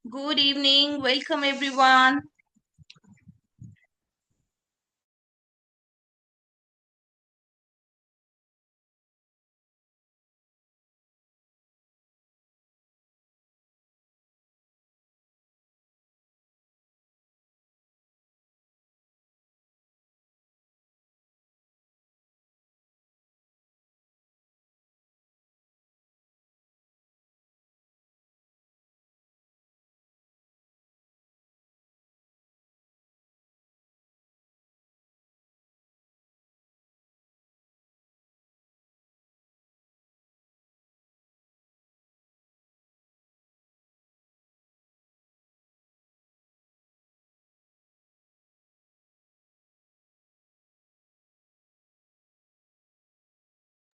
Good evening. Welcome everyone.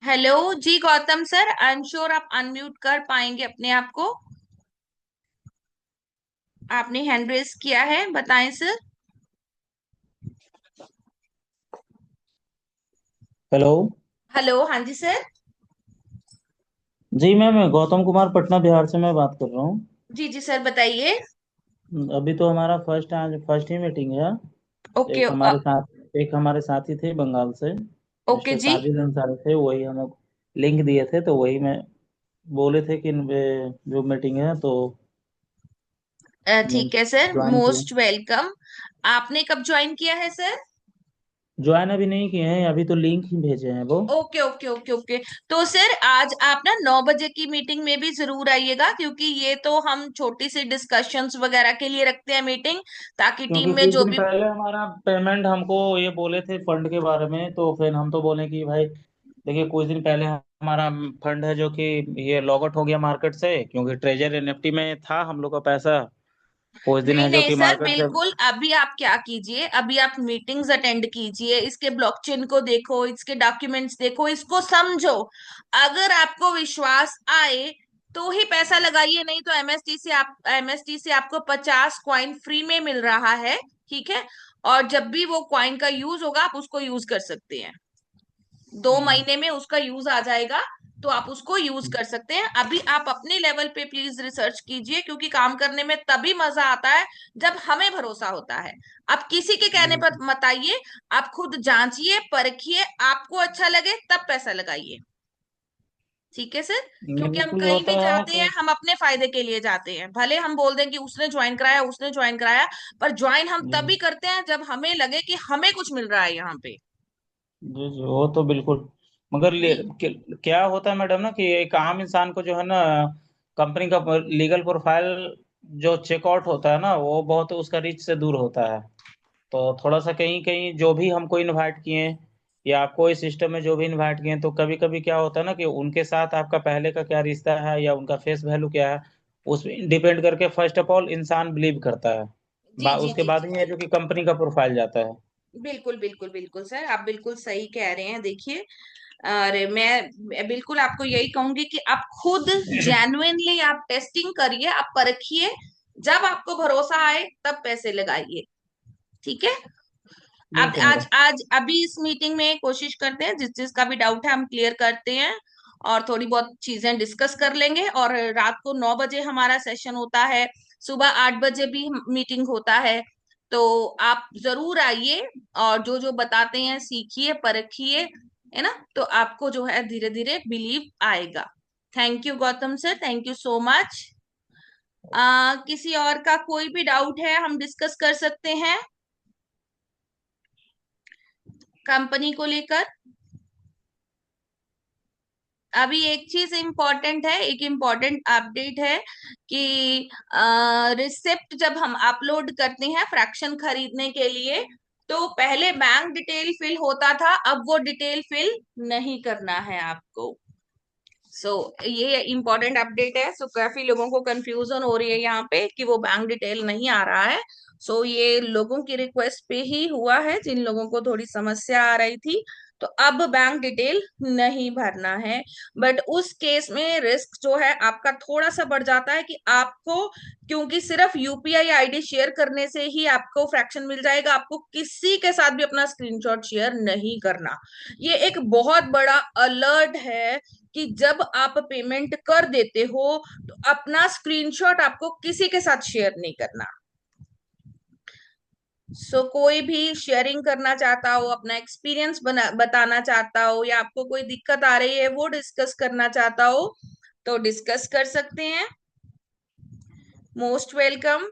Hello ji Gautam sir, I am sure आप unmute कर पाएंगे अपने आप को। आपने हैंड रेस किया है, बताएं सर। हेलो। हेलो, हाँ जी सर। जी मैम, मैं गौतम कुमार पटना बिहार से मैं बात कर रहा हूँ। जी जी सर, बताइए। अभी तो हमारा फर्स्ट ही मीटिंग है। ओके। एक हमारे साथी थे बंगाल से, ओके मिस्टर जी। साजिद अंसारी थे। वही हमें लिंक दिए थे, तो वही मैं बोले थे कि जो मीटिंग है तो ठीक है सर, ज्वाइन किए। Most welcome. आपने कब ज्वाइन किया है सर? ज्वाइन अभी नहीं किए हैं, अभी तो लिंक ही भेजे हैं वो। Okay okay okay okay. तो सर आज आप ना 9 बजे की मीटिंग में भी जरूर आइएगा, क्योंकि ये तो हम छोटी सी डिस्कशंस वगैरह के लिए रखते हैं मीटिंग, ताकि क्योंकि टीम में कुछ जो दिन भी। पहले हमारा पेमेंट हमको ये बोले थे फंड के बारे में, तो फिर हम तो बोले कि भाई देखिए, कुछ दिन पहले हमारा फंड है जो कि ये लॉग आउट हो गया मार्केट से, क्योंकि ट्रेजर एनएफटी में था हम लोग का पैसा। कुछ दिन नहीं है जो नहीं कि सर, मार्केट से। बिल्कुल। अभी आप क्या कीजिए, अभी आप मीटिंग्स अटेंड कीजिए, इसके ब्लॉकचेन को देखो, इसके डॉक्यूमेंट्स देखो, इसको समझो। अगर आपको विश्वास आए तो ही पैसा लगाइए, नहीं तो एमएसटी से आपको 50 कॉइन फ्री में मिल रहा है। ठीक है। और जब भी वो कॉइन का यूज होगा, आप उसको यूज कर सकते हैं। 2 महीने में उसका यूज आ जाएगा, तो आप उसको यूज कर सकते हैं। अभी आप अपने लेवल पे प्लीज रिसर्च कीजिए, क्योंकि काम करने में तभी मजा आता है जब हमें भरोसा होता है। आप किसी के कहने पर मत आइए। आप खुद जांचिए, परखिए, आपको अच्छा लगे तब पैसा लगाइए। ठीक है सर। क्योंकि हम बिल्कुल कहीं होता भी है जाते हैं, तो। हम अपने फायदे के लिए जाते हैं। भले हम बोल दें कि उसने ज्वाइन कराया, उसने ज्वाइन कराया, पर ज्वाइन हम जी तभी करते हैं जब हमें लगे कि हमें कुछ मिल रहा है यहाँ पे। जी जी, वो तो बिल्कुल। मगर जी क्या होता है मैडम ना, कि एक आम इंसान को जो है ना, कंपनी का लीगल प्रोफाइल जो चेकआउट होता है ना, वो बहुत उसका रीच से दूर होता है। तो थोड़ा सा कहीं कहीं जो भी हमको इनवाइट किए, या आपको इस सिस्टम में जो भी इनवाइट किए, तो कभी कभी क्या होता है ना, कि उनके साथ आपका पहले का क्या रिश्ता है या उनका फेस वैल्यू क्या है, उस पर डिपेंड करके फर्स्ट ऑफ ऑल इंसान बिलीव करता है। जी जी उसके जी बाद जी ही है जी। जो कि कंपनी का प्रोफाइल जाता है। बिल्कुल बिल्कुल बिल्कुल सर, आप बिल्कुल सही कह रहे हैं। देखिए, अरे मैं बिल्कुल आपको यही कहूंगी कि आप खुद जेन्युइनली आप टेस्टिंग करिए, आप परखिए। जब आपको भरोसा आए तब पैसे लगाइए। ठीक है। अब ठीक है आज मैडम। आज अभी इस मीटिंग में कोशिश करते हैं, जिस जिसका भी डाउट है हम क्लियर करते हैं, और थोड़ी बहुत चीजें डिस्कस कर लेंगे। और रात को 9 बजे हमारा सेशन होता है, सुबह 8 बजे भी मीटिंग होता है। तो आप जरूर आइए, और जो जो बताते हैं सीखिए, परखिए, है ना। तो आपको जो है धीरे धीरे बिलीव आएगा। Thank you Gautam sir, thank you so much. किसी और का कोई भी डाउट है, हम डिस्कस कर सकते हैं कंपनी को लेकर। अभी एक चीज इम्पोर्टेंट है, एक इम्पोर्टेंट अपडेट है कि रिसिप्ट जब हम अपलोड करते हैं फ्रैक्शन खरीदने के लिए, तो पहले बैंक डिटेल फिल होता था, अब वो डिटेल फिल नहीं करना है आपको। सो ये इम्पोर्टेंट अपडेट है। सो काफी लोगों को कंफ्यूजन हो रही है यहाँ पे कि वो बैंक डिटेल नहीं आ रहा है। सो ये लोगों की रिक्वेस्ट पे ही हुआ है, जिन लोगों को थोड़ी समस्या आ रही थी। तो अब बैंक डिटेल नहीं भरना है। बट उस केस में रिस्क जो है आपका थोड़ा सा बढ़ जाता है कि आपको, क्योंकि सिर्फ यूपीआई आईडी शेयर करने से ही आपको फ्रैक्शन मिल जाएगा, आपको किसी के साथ भी अपना स्क्रीनशॉट शेयर नहीं करना। ये एक बहुत बड़ा अलर्ट है कि जब आप पेमेंट कर देते हो तो अपना स्क्रीनशॉट आपको किसी के साथ शेयर नहीं करना। कोई भी शेयरिंग करना चाहता हो, अपना एक्सपीरियंस बताना चाहता हो, या आपको कोई दिक्कत आ रही है वो डिस्कस करना चाहता हो, तो डिस्कस कर सकते हैं। Most welcome.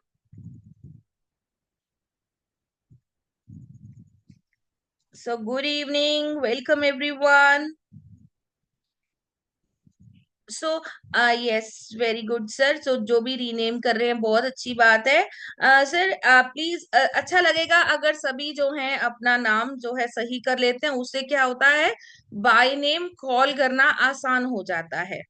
Good evening, welcome everyone. So yes, very good sir. जो भी रीनेम कर रहे हैं बहुत अच्छी बात है। सर प्लीज, अच्छा लगेगा अगर सभी जो हैं अपना नाम जो है सही कर लेते हैं, उससे क्या होता है, बाय नेम कॉल करना आसान हो जाता है।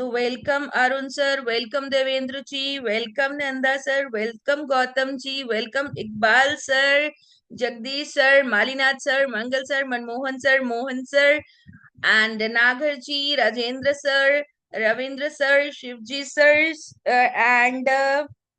Welcome Arun sir, welcome Devendra ji, welcome Nanda sir, welcome Gautam ji, welcome Iqbal sir, Jagdish sir, Malinath sir, Mangal sir, Manmohan sir, Mohan sir, and Nagar ji, Rajendra sir, Ravindra sir, Shivji sir, and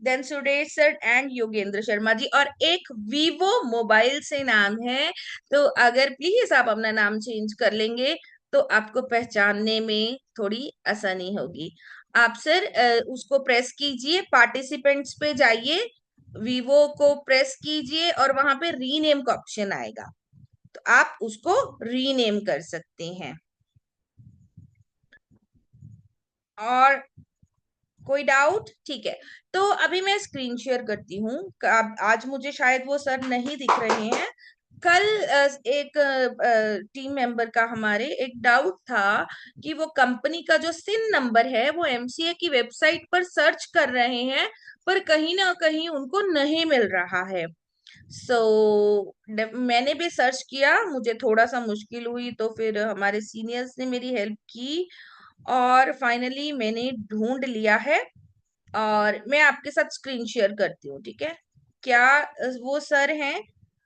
then Suresh sir and Yogendra Sharma ji, और एक वीवो मोबाइल से नाम है। तो अगर प्लीज आप अपना नाम चेंज कर लेंगे तो आपको पहचानने में थोड़ी आसानी होगी। आप सर उसको प्रेस कीजिए, पार्टिसिपेंट्स पे जाइए, वीवो को प्रेस कीजिए और वहां पे रीनेम का ऑप्शन आएगा, तो आप उसको रीनेम कर सकते हैं। और कोई डाउट? ठीक है। तो अभी मैं स्क्रीन शेयर करती हूँ। आज मुझे शायद वो सर नहीं दिख रहे हैं। कल एक टीम मेंबर का हमारे एक डाउट था कि वो कंपनी का जो सिन नंबर है वो एमसीए की वेबसाइट पर सर्च कर रहे हैं, पर कहीं ना कहीं उनको नहीं मिल रहा है। मैंने भी सर्च किया, मुझे थोड़ा सा मुश्किल हुई, तो फिर हमारे सीनियर्स ने मेरी हेल्प की और फाइनली मैंने ढूंढ लिया है। और मैं आपके साथ स्क्रीन शेयर करती हूँ, ठीक है? क्या वो सर हैं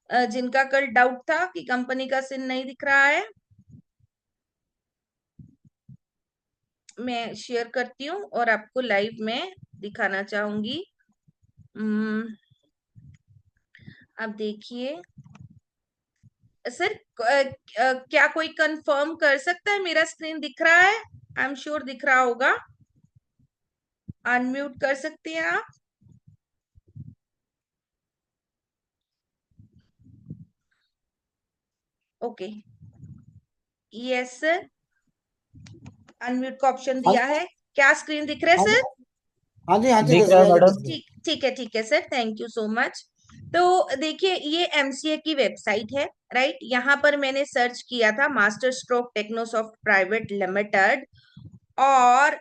जिनका कल डाउट था कि कंपनी का सिन नहीं दिख रहा है? मैं शेयर करती हूँ और आपको लाइव में दिखाना चाहूंगी। अब देखिए सर, क्या कोई कंफर्म कर सकता है मेरा स्क्रीन दिख रहा है? आई एम श्योर दिख रहा होगा। अनम्यूट कर सकते हैं आप? ओके, यस सर, अनम्यूट का ऑप्शन हाँ दिया है। क्या स्क्रीन दिख रहा है हाँ जी, सर? हाँ जी, हाँ जी, दिख दिख रहा रही है है जी, मैडम। दिख रही है। ठीक ठीक है, ठीक है sir, thank you so much. तो देखिए ये एमसीए की वेबसाइट है, राइट? यहाँ पर मैंने सर्च किया था master stroke technosoft private limited, और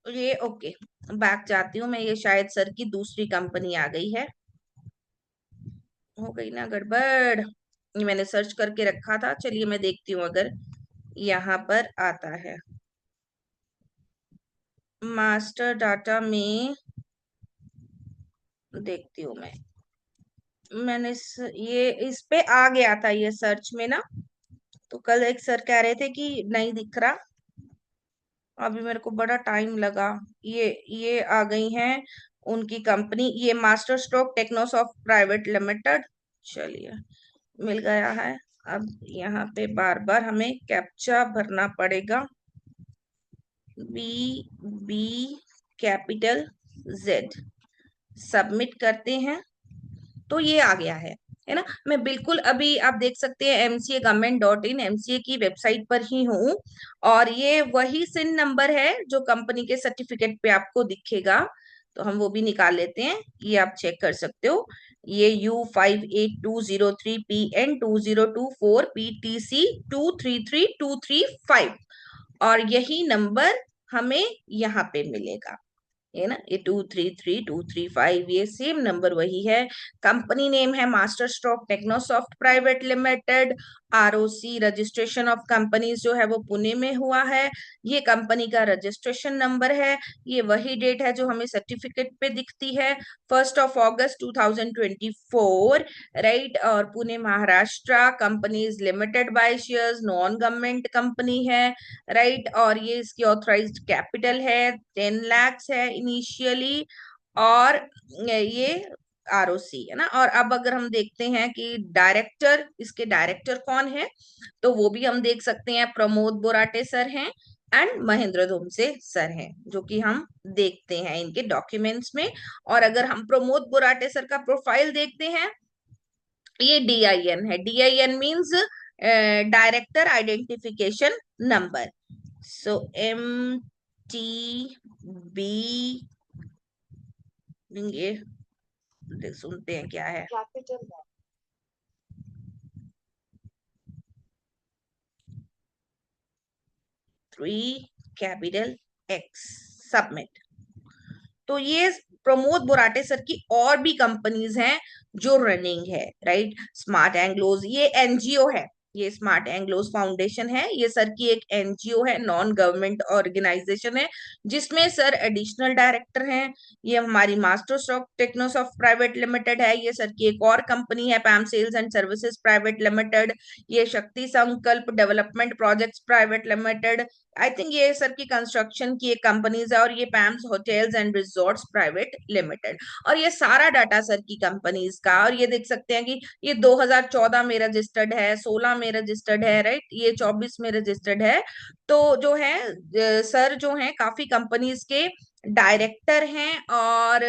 ये ओके, बैक जाती हूँ मैं, ये शायद सर की दूसरी कंपनी आ गई है, हो गई ना गड़बड़। ये मैंने सर्च करके रखा था, चलिए मैं देखती हूँ अगर यहाँ पर आता है। मास्टर डाटा में देखती हूँ मैं, मैंने ये इस पे आ गया था ये सर्च में ना। तो कल एक सर कह रहे थे कि नहीं दिख रहा, अभी मेरे को बड़ा टाइम लगा। ये आ गई हैं उनकी कंपनी, ये master stroke technosoft private limited. चलिए, मिल गया है। अब यहाँ पे बार बार हमें कैप्चा भरना पड़ेगा, B B capital Z, submit करते हैं। तो ये आ गया है ना? मैं बिल्कुल अभी आप देख सकते हैं mca government.in एमसीए की वेबसाइट पर ही हूँ, और ये वही सिन नंबर है जो कंपनी के सर्टिफिकेट पे आपको दिखेगा। तो हम वो भी निकाल लेते हैं, ये आप चेक कर सकते हो। ये U582034PN2024PTC233235, और यही नंबर हमें यहाँ पे मिलेगा, है ना? ये 233235, ये सेम नंबर वही है। कंपनी नेम है master stroke technosoft private limited, ROC registration of companies जो है वो पुणे में हुआ है। ये कंपनी का रजिस्ट्रेशन नंबर है। ये वही डेट है जो हमें सर्टिफिकेट पे दिखती है, 1 अगस्त 2024, राइट। और Pune Maharashtra company is limited by shares, non government company है, राइट। और ये इसकी ऑथराइज्ड कैपिटल है 10 lakhs है इनिशियली। और ये आरओसी है ना। और अब अगर हम देखते हैं कि डायरेक्टर, इसके डायरेक्टर कौन है, तो वो भी हम देख सकते हैं, प्रमोद बोराटे सर हैं एंड महेंद्र धुमसे सर हैं, जो कि हम देखते हैं इनके डॉक्यूमेंट्स में। और अगर हम प्रमोद बोराटे सर का प्रोफाइल देखते हैं, ये डीआईएन है। DIN means director identification number. So MTB, ये सुनते हैं क्या है। Capital 3 capital X, submit. तो ये प्रमोद बोराटे सर की और भी कंपनीज हैं जो रनिंग है, राइट। स्मार्ट एंग्लोज ये एनजीओ है, ये स्मार्ट एंग्लोज फाउंडेशन है, ये सर की एक एनजीओ है, नॉन गवर्नमेंट ऑर्गेनाइजेशन है, जिसमें सर एडिशनल डायरेक्टर हैं। ये हमारी master stock technosoft private limited है, ये सर की एक और कंपनी है, Pam sales and services private limited. ये Shakti Sankalp development projects private limited, I think ये सर की कंस्ट्रक्शन की एक कंपनीज है। और ये Pams hotels and resorts private limited. और ये सारा डाटा सर की कंपनीज का। और ये देख सकते हैं कि ये 2014 में रजिस्टर्ड है, 16 में रजिस्टर्ड है, राइट, ये 24 में रजिस्टर्ड है। तो जो है सर जो है काफी कंपनीज के डायरेक्टर हैं। और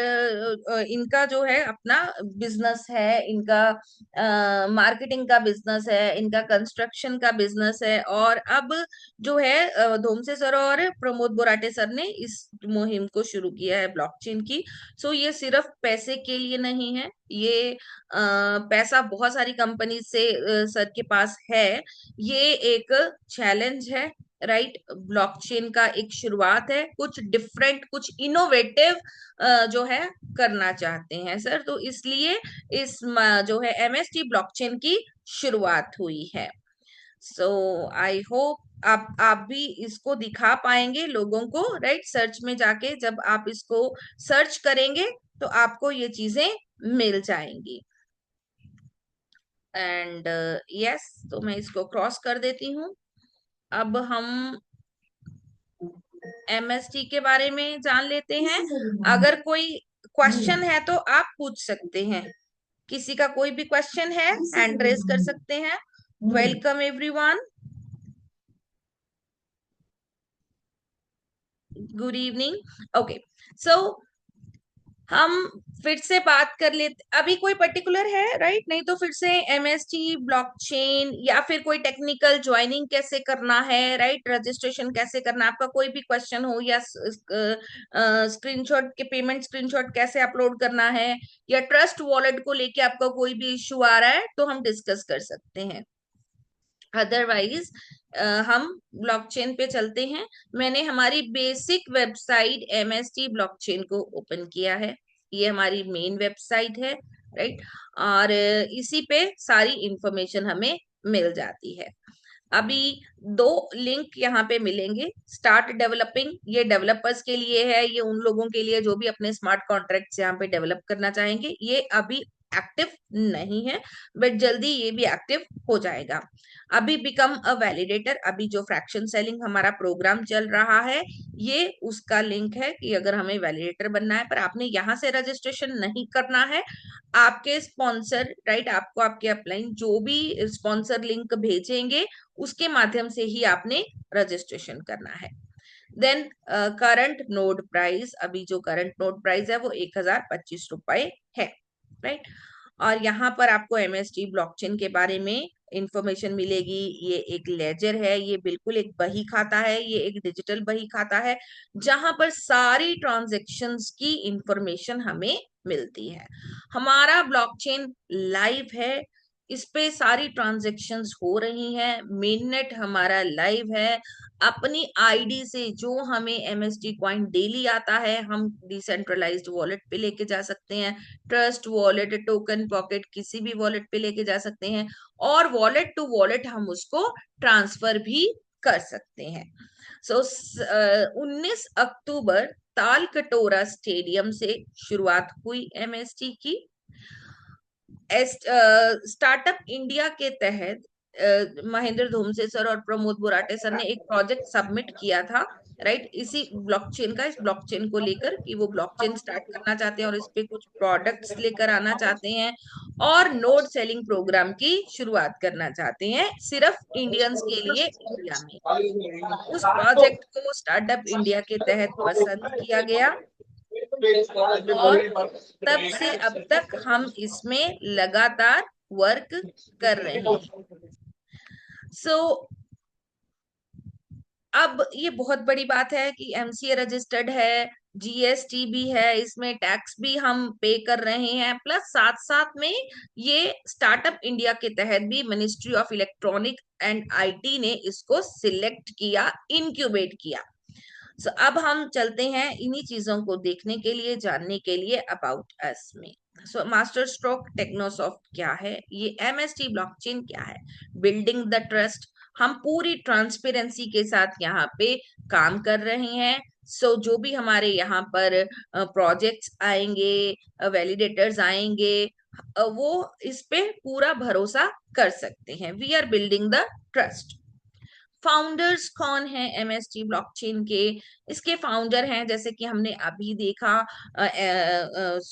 इनका जो है अपना बिजनेस है, इनका मार्केटिंग का बिजनेस है, इनका कंस्ट्रक्शन का बिजनेस है। और अब जो है धोमसे सर और प्रमोद बोराटे सर ने इस मुहिम को शुरू किया है ब्लॉकचेन की। सो ये सिर्फ पैसे के लिए नहीं है, ये पैसा बहुत सारी कंपनी से सर के पास है। ये एक चैलेंज है, राइट। ब्लॉकचेन का एक शुरुआत है, कुछ डिफरेंट, कुछ इनोवेटिव जो है करना चाहते हैं सर। तो इसलिए इस जो है MST ब्लॉकचेन की शुरुआत हुई है। सो आई होप आप भी इसको दिखा पाएंगे लोगों को, राइट। सर्च में जाके जब आप इसको सर्च करेंगे तो आपको ये चीजें मिल जाएंगी। एंड यस, तो मैं इसको क्रॉस कर देती हूँ। अब हम MST के बारे में जान लेते हैं। अगर कोई क्वेश्चन है तो आप पूछ सकते हैं। किसी का कोई भी क्वेश्चन है, हैंड रेज कर सकते हैं। Welcome everyone, good evening. Okay, so हम फिर से बात कर लेते, अभी कोई पर्टिकुलर है, राइट, नहीं तो फिर से MST ब्लॉकचेन या फिर कोई टेक्निकल ज्वाइनिंग कैसे करना है, राइट, रजिस्ट्रेशन कैसे करना है, आपका कोई भी क्वेश्चन हो, या स्क्रीनशॉट के पेमेंट स्क्रीनशॉट कैसे अपलोड करना है, या ट्रस्ट वॉलेट को लेके आपका कोई भी इश्यू आ रहा है, तो हम डिस्कस कर सकते हैं। अदरवाइज हम ब्लॉकचेन पे चलते हैं। मैंने हमारी बेसिक वेबसाइट MST ब्लॉकचेन को ओपन किया है, ये हमारी मेन वेबसाइट है, राइट। और इसी पे सारी इंफॉर्मेशन हमें मिल जाती है। अभी 2 लिंक यहाँ पे मिलेंगे। स्टार्ट डेवलपिंग, ये डेवलपर्स के लिए है, ये उन लोगों के लिए जो भी अपने स्मार्ट कॉन्ट्रैक्ट्स यहाँ पे डेवलप करना चाहेंगे। ये अभी एक्टिव नहीं है, बट जल्दी ये भी एक्टिव हो जाएगा। अभी बिकम अ वैलिडेटर, अभी जो फ्रैक्शन सेलिंग हमारा प्रोग्राम चल रहा है, ये उसका लिंक है कि अगर हमें वैलिडेटर बनना है, पर आपने यहाँ से रजिस्ट्रेशन नहीं करना है। आपके स्पॉन्सर, राइट, आपको आपके अपलाइन जो भी स्पॉन्सर लिंक भेजेंगे उसके माध्यम से ही आपने रजिस्ट्रेशन करना है। देन करंट नोड प्राइस, अभी जो करंट नोड प्राइस है वो 1025 रुपए है, राइट। और यहाँ पर आपको MST ब्लॉकचेन के बारे में इंफॉर्मेशन मिलेगी। ये एक लेजर है, ये बिल्कुल एक बही खाता है, ये एक डिजिटल बही खाता है, जहां पर सारी ट्रांजैक्शंस की इंफॉर्मेशन हमें मिलती है। हमारा ब्लॉकचेन लाइव है, इस पे सारी ट्रांजैक्शंस हो रही हैं, मेननेट हमारा लाइव है। अपनी आईडी से जो हमें एमएसटी कॉइन डेली आता है हम डिसेंट्रलाइज्ड वॉलेट पे लेके जा सकते हैं, ट्रस्ट वॉलेट, टोकन पॉकेट, किसी भी वॉलेट पे लेके जा सकते हैं, और वॉलेट टू वॉलेट हम उसको ट्रांसफर भी कर सकते हैं। सो 19 अक्टूबर तालकटोरा स्टेडियम से शुरुआत हुई एमएसटी की। स्टार्टअप इंडिया के तहत महेंद्र धूमसे सर और प्रमोद बुराटे सर ने एक प्रोजेक्ट सबमिट किया था, राइट, इसी ब्लॉकचेन का, इस ब्लॉकचेन को लेकर कि वो ब्लॉकचेन स्टार्ट करना चाहते हैं और इस पे कुछ प्रोडक्ट्स लेकर आना चाहते हैं और नोड सेलिंग प्रोग्राम की शुरुआत करना चाहते हैं सिर्फ इंडियंस के लिए इंडिया में। उस प्रोजेक्ट को स्टार्टअप इंडिया के तहत पसंद किया गया और तब से अब तक हम इसमें लगातार वर्क कर रहे हैं। सो अब ये बहुत बड़ी बात है कि एमसीए रजिस्टर्ड है, जीएसटी भी है, इसमें टैक्स भी हम पे कर रहे हैं, प्लस साथ साथ में ये स्टार्टअप इंडिया के तहत भी ministry of electronic and IT ने इसको सिलेक्ट किया, इंक्यूबेट किया। सो अब हम चलते हैं इन्हीं चीजों को देखने के लिए, जानने के लिए अबाउट अस में। सो मास्टर स्ट्रोक टेक्नोसॉफ्ट क्या है, ये एमएसटी ब्लॉकचेन क्या है, बिल्डिंग द ट्रस्ट, हम पूरी ट्रांसपेरेंसी के साथ यहाँ पे काम कर रहे हैं। सो जो भी हमारे यहाँ पर प्रोजेक्ट्स आएंगे, वैलिडेटर्स आएंगे, वो इस पे पूरा भरोसा कर सकते हैं। We are building the trust. Founders कौन है एमएसटी ब्लॉकचेन के, इसके फाउंडर हैं जैसे कि हमने अभी देखा,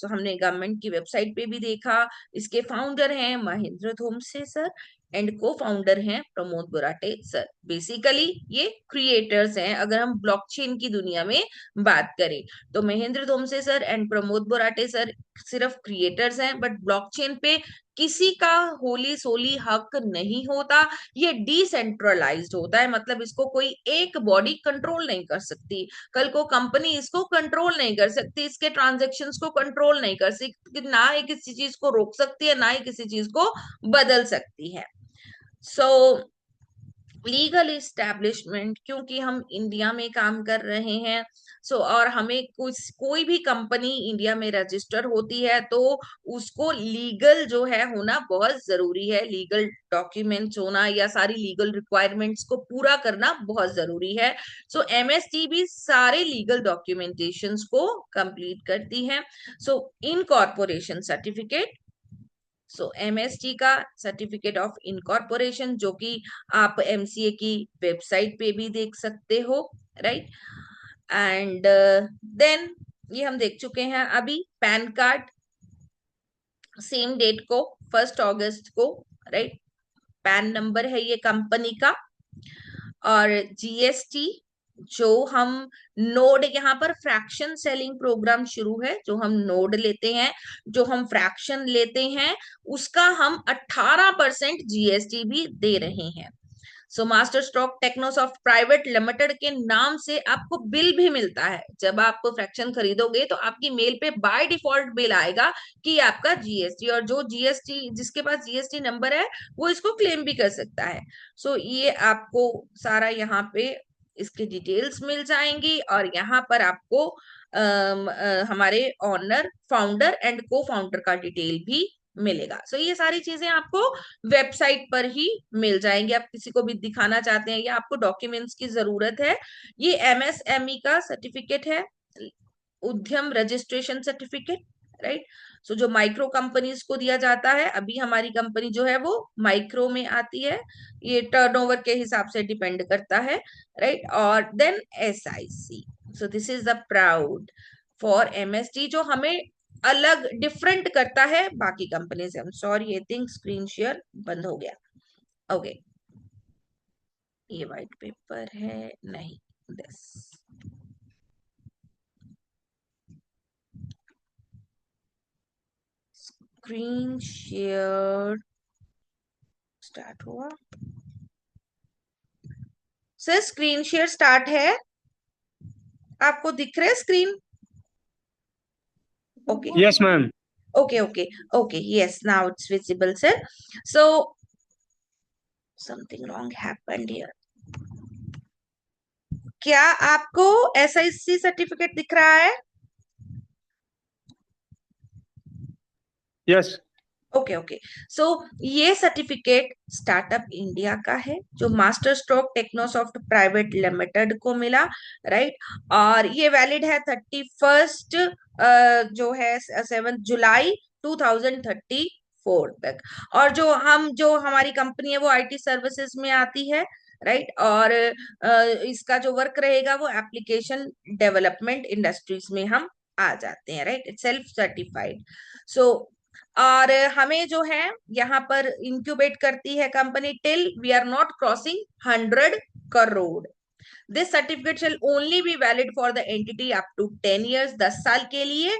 हमने गवर्नमेंट की वेबसाइट पे भी देखा, इसके फाउंडर हैं महेंद्र धूमसे सर एंड को फाउंडर हैं प्रमोद बुराटे सर। बेसिकली ये क्रिएटर्स हैं। अगर हम ब्लॉकचेन की दुनिया में बात करें तो Mahendra Dhumse sir and Pramod Burate sir सिर्फ क्रिएटर्स हैं, बट ब्लॉकचेन पे किसी का होली सोली हक नहीं होता। ये डिसेंट्रलाइज्ड होता है, मतलब इसको कोई एक बॉडी कंट्रोल नहीं कर सकती, कल को कंपनी इसको कंट्रोल नहीं कर सकती, इसके ट्रांजैक्शंस को कंट्रोल नहीं कर सकती, ना ही किसी चीज को रोक सकती है, ना ही किसी चीज को बदल सकती है। सो लीगल इस्टेब्लिशमेंट, क्योंकि हम इंडिया में काम कर रहे हैं, और हमें कुछ कोई भी कंपनी इंडिया में रजिस्टर होती है तो उसको लीगल जो है होना बहुत जरूरी है, लीगल डॉक्यूमेंट्स होना या सारी लीगल रिक्वायरमेंट्स को पूरा करना बहुत जरूरी है। सो एमएसटी भी सारे लीगल डॉक्यूमेंटेशंस को कंप्लीट करती है। सो इनकॉर्पोरेशन सर्टिफिकेट, सो एमएसटी का सर्टिफिकेट ऑफ इनकॉर्पोरेशन, जो कि आप एमसीए की वेबसाइट पे भी देख सकते हो, राइट। एंड देन ये हम देख चुके हैं अभी, पैन कार्ड सेम डेट को, 1 अगस्त को, राइट, पैन नंबर है ये कंपनी का। और जीएसटी, जो हम नोड, यहाँ पर फ्रैक्शन सेलिंग प्रोग्राम शुरू है, जो हम नोड लेते हैं, जो हम फ्रैक्शन लेते हैं, उसका हम 18% जीएसटी भी दे रहे हैं। So master stroke technosoft private limited के नाम से आपको बिल भी मिलता है। जब आप फ्रैक्शन खरीदोगे तो आपकी मेल पे बाय डिफॉल्ट बिल आएगा कि आपका जीएसटी, और जो जीएसटी, जिसके पास जीएसटी नंबर है वो इसको क्लेम भी कर सकता है। सो ये आपको सारा यहाँ पे इसकी डिटेल्स मिल जाएंगी, और यहाँ पर आपको हमारे ऑनर, फाउंडर एंड को फाउंडर का डिटेल भी मिलेगा। सो ये सारी चीजें आपको वेबसाइट पर ही मिल जाएंगे। आप किसी को भी दिखाना चाहते हैं या आपको डॉक्यूमेंट्स की जरूरत है, ये एमएसएमई का सर्टिफिकेट है, उद्यम रजिस्ट्रेशन सर्टिफिकेट, राइट। सो जो माइक्रो कंपनीज को दिया जाता है, अभी हमारी कंपनी जो है वो माइक्रो में आती है, ये टर्नओवर के हिसाब से डिपेंड करता है, राइट। और then SIC, so this is the proud for MST, जो हमें अलग डिफरेंट करता है बाकी कंपनी से। Sorry, I think screen share बंद हो गया। ओके, ये वाइट पेपर है नहीं, दिस स्क्रीन शेयर स्टार्ट हुआ सर, स्क्रीन शेयर स्टार्ट है, आपको दिख रहा है screen? Okay, yes ma'am. Okay, okay, okay. Yes, now it's visible, sir. So something wrong happened here. क्या आपको SIC सर्टिफिकेट दिख रहा है? यस। Okay okay. सो ये सर्टिफिकेट स्टार्टअप इंडिया का है, जो master stroke technosoft private limited को मिला, राइट। और ये वैलिड है 31st जो है 7 जुलाई 2034 तक। और जो हमारी कंपनी है वो IT सर्विसेज में आती है, राइट। और इसका जो वर्क रहेगा वो एप्लीकेशन डेवलपमेंट इंडस्ट्रीज में हम आ जाते हैं, right. It's self certified. So और हमें जो है यहाँ पर इंक्यूबेट करती है company till we are not crossing 100 crore. This certificate shall only be valid for the entity up to 10 years, 10 साल के लिए।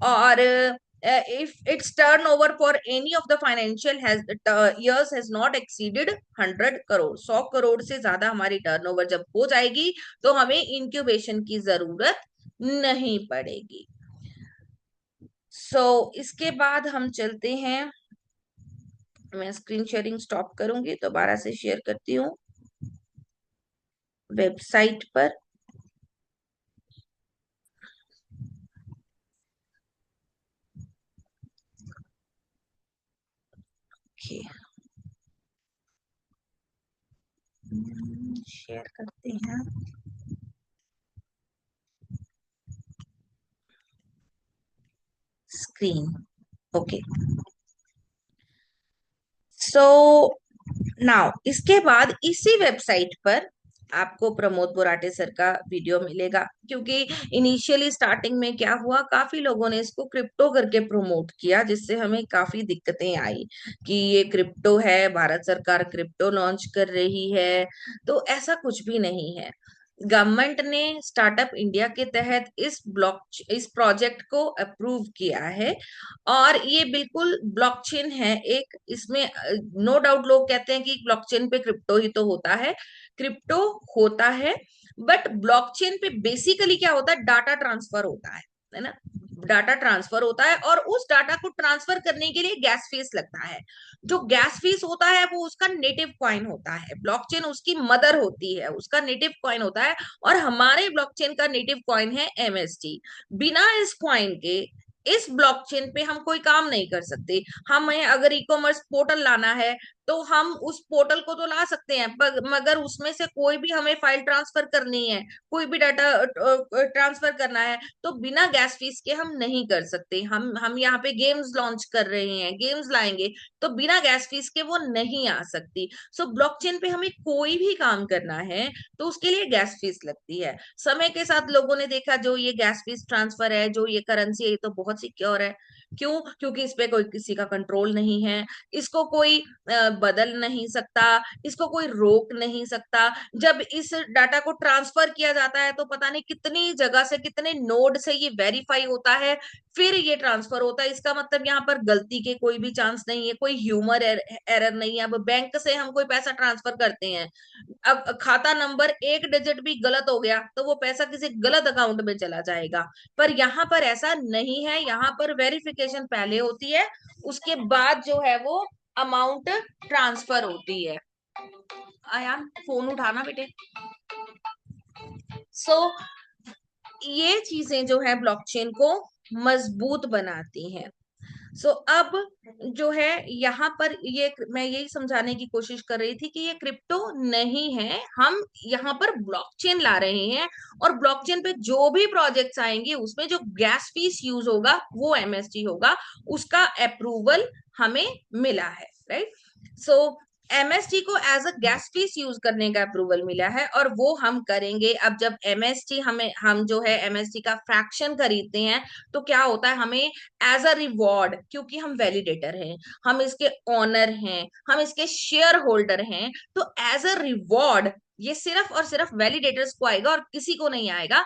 और if it's turnover for any of the financial years has not exceeded 100 crore, 100 crore से ज्यादा हमारी turnover जब हो जाएगी तो हमें इंक्यूबेशन की जरूरत नहीं पड़ेगी। इसके बाद हम चलते हैं। मैं स्क्रीन शेयरिंग स्टॉप करूंगी, दोबारा से शेयर करती हूँ वेबसाइट पर। शेयर करते हैं। Screen, okay. सो नाउ इसके बाद इसी वेबसाइट पर आपको प्रमोद बोराटे सर का वीडियो मिलेगा, क्योंकि इनिशियली स्टार्टिंग में क्या हुआ, काफी लोगों ने इसको क्रिप्टो करके प्रमोट किया, जिससे हमें काफी दिक्कतें आई कि ये क्रिप्टो है, भारत सरकार क्रिप्टो लॉन्च कर रही है। तो ऐसा कुछ भी नहीं है। गवर्नमेंट ने स्टार्टअप इंडिया के तहत इस प्रोजेक्ट को अप्रूव किया है। और ये बिल्कुल ब्लॉकचेन है एक, इसमें नो डाउट लोग कहते हैं कि ब्लॉकचेन पे क्रिप्टो ही तो होता है। क्रिप्टो होता है, बट ब्लॉकचेन पे बेसिकली क्या होता है, डाटा ट्रांसफर होता है ना। डाटा ट्रांसफर होता है और उस डाटा को ट्रांसफर करने के लिए गैस फीस लगता है। जो गैस फीस होता है वो उसका नेटिव कॉइन होता है, ब्लॉकचेन उसकी मदर होती है, उसका नेटिव कॉइन होता है। और हमारे ब्लॉकचेन का नेटिव कॉइन है MST। बिना इस कॉइन के इस ब्लॉकचेन पे हम कोई काम नहीं कर सकते। हमें अगर ई कॉमर्स पोर्टल लाना है तो हम उस पोर्टल को तो ला सकते हैं, पर मगर उसमें से कोई भी हमें फाइल ट्रांसफर करनी है, कोई भी डाटा ट्रांसफर करना है, तो बिना गैस फीस के हम नहीं कर सकते। हम यहाँ पे गेम्स लॉन्च कर रहे हैं, गेम्स लाएंगे, तो बिना गैस फीस के वो नहीं आ सकती। ब्लॉकचेन पे हमें कोई भी काम करना है तो उसके लिए गैस फीस लगती है। समय के साथ लोगों ने देखा जो ये गैस फीस ट्रांसफर है, जो ये करेंसी है, ये तो बहुत सिक्योर है। क्यों? क्योंकि इस पे कोई किसी का कंट्रोल नहीं है, इसको कोई बदल नहीं सकता, इसको कोई रोक नहीं सकता। जब इस डाटा को ट्रांसफर किया जाता है तो पता नहीं कितनी जगह से, कितने नोड से ये वेरीफाई होता है, फिर ये ट्रांसफर होता है। इसका मतलब यहाँ पर गलती के कोई भी चांस नहीं है, कोई ह्यूमर एरर नहीं है। अब बैंक से हम कोई पैसा ट्रांसफर करते हैं, अब खाता नंबर एक डिजिट भी गलत हो गया तो वो पैसा किसी गलत अकाउंट में चला जाएगा। पर यहाँ पर ऐसा नहीं है, यहाँ पर वेरिफिकेशन पहले होती है, उसके बाद जो है वो अमाउंट ट्रांसफर होती है। आया फोन उठाना बेटे। सो ये चीजें जो है ब्लॉकचेन को मजबूत बनाती हैं। अब जो है यहाँ पर ये मैं यही समझाने की कोशिश कर रही थी कि ये क्रिप्टो नहीं है, हम यहाँ पर ब्लॉकचेन ला रहे हैं। और ब्लॉकचेन पे जो भी प्रोजेक्ट्स आएंगे उसमें जो गैस फीस यूज होगा वो MST होगा, उसका अप्रूवल हमें मिला है, राइट। सो MST को as a gas fees use करने का अप्रूवल मिला है और वो हम करेंगे। अब जब MST हम जो है MST का फ्रैक्शन खरीदते हैं तो क्या होता है, हमें एज अ रिवॉर्ड, क्योंकि हम वैलिडेटर हैं, हम इसके ऑनर हैं, हम इसके शेयर होल्डर हैं, तो एज अ रिवॉर्ड ये सिर्फ और सिर्फ वैलिडेटर्स को आएगा और किसी को नहीं आएगा।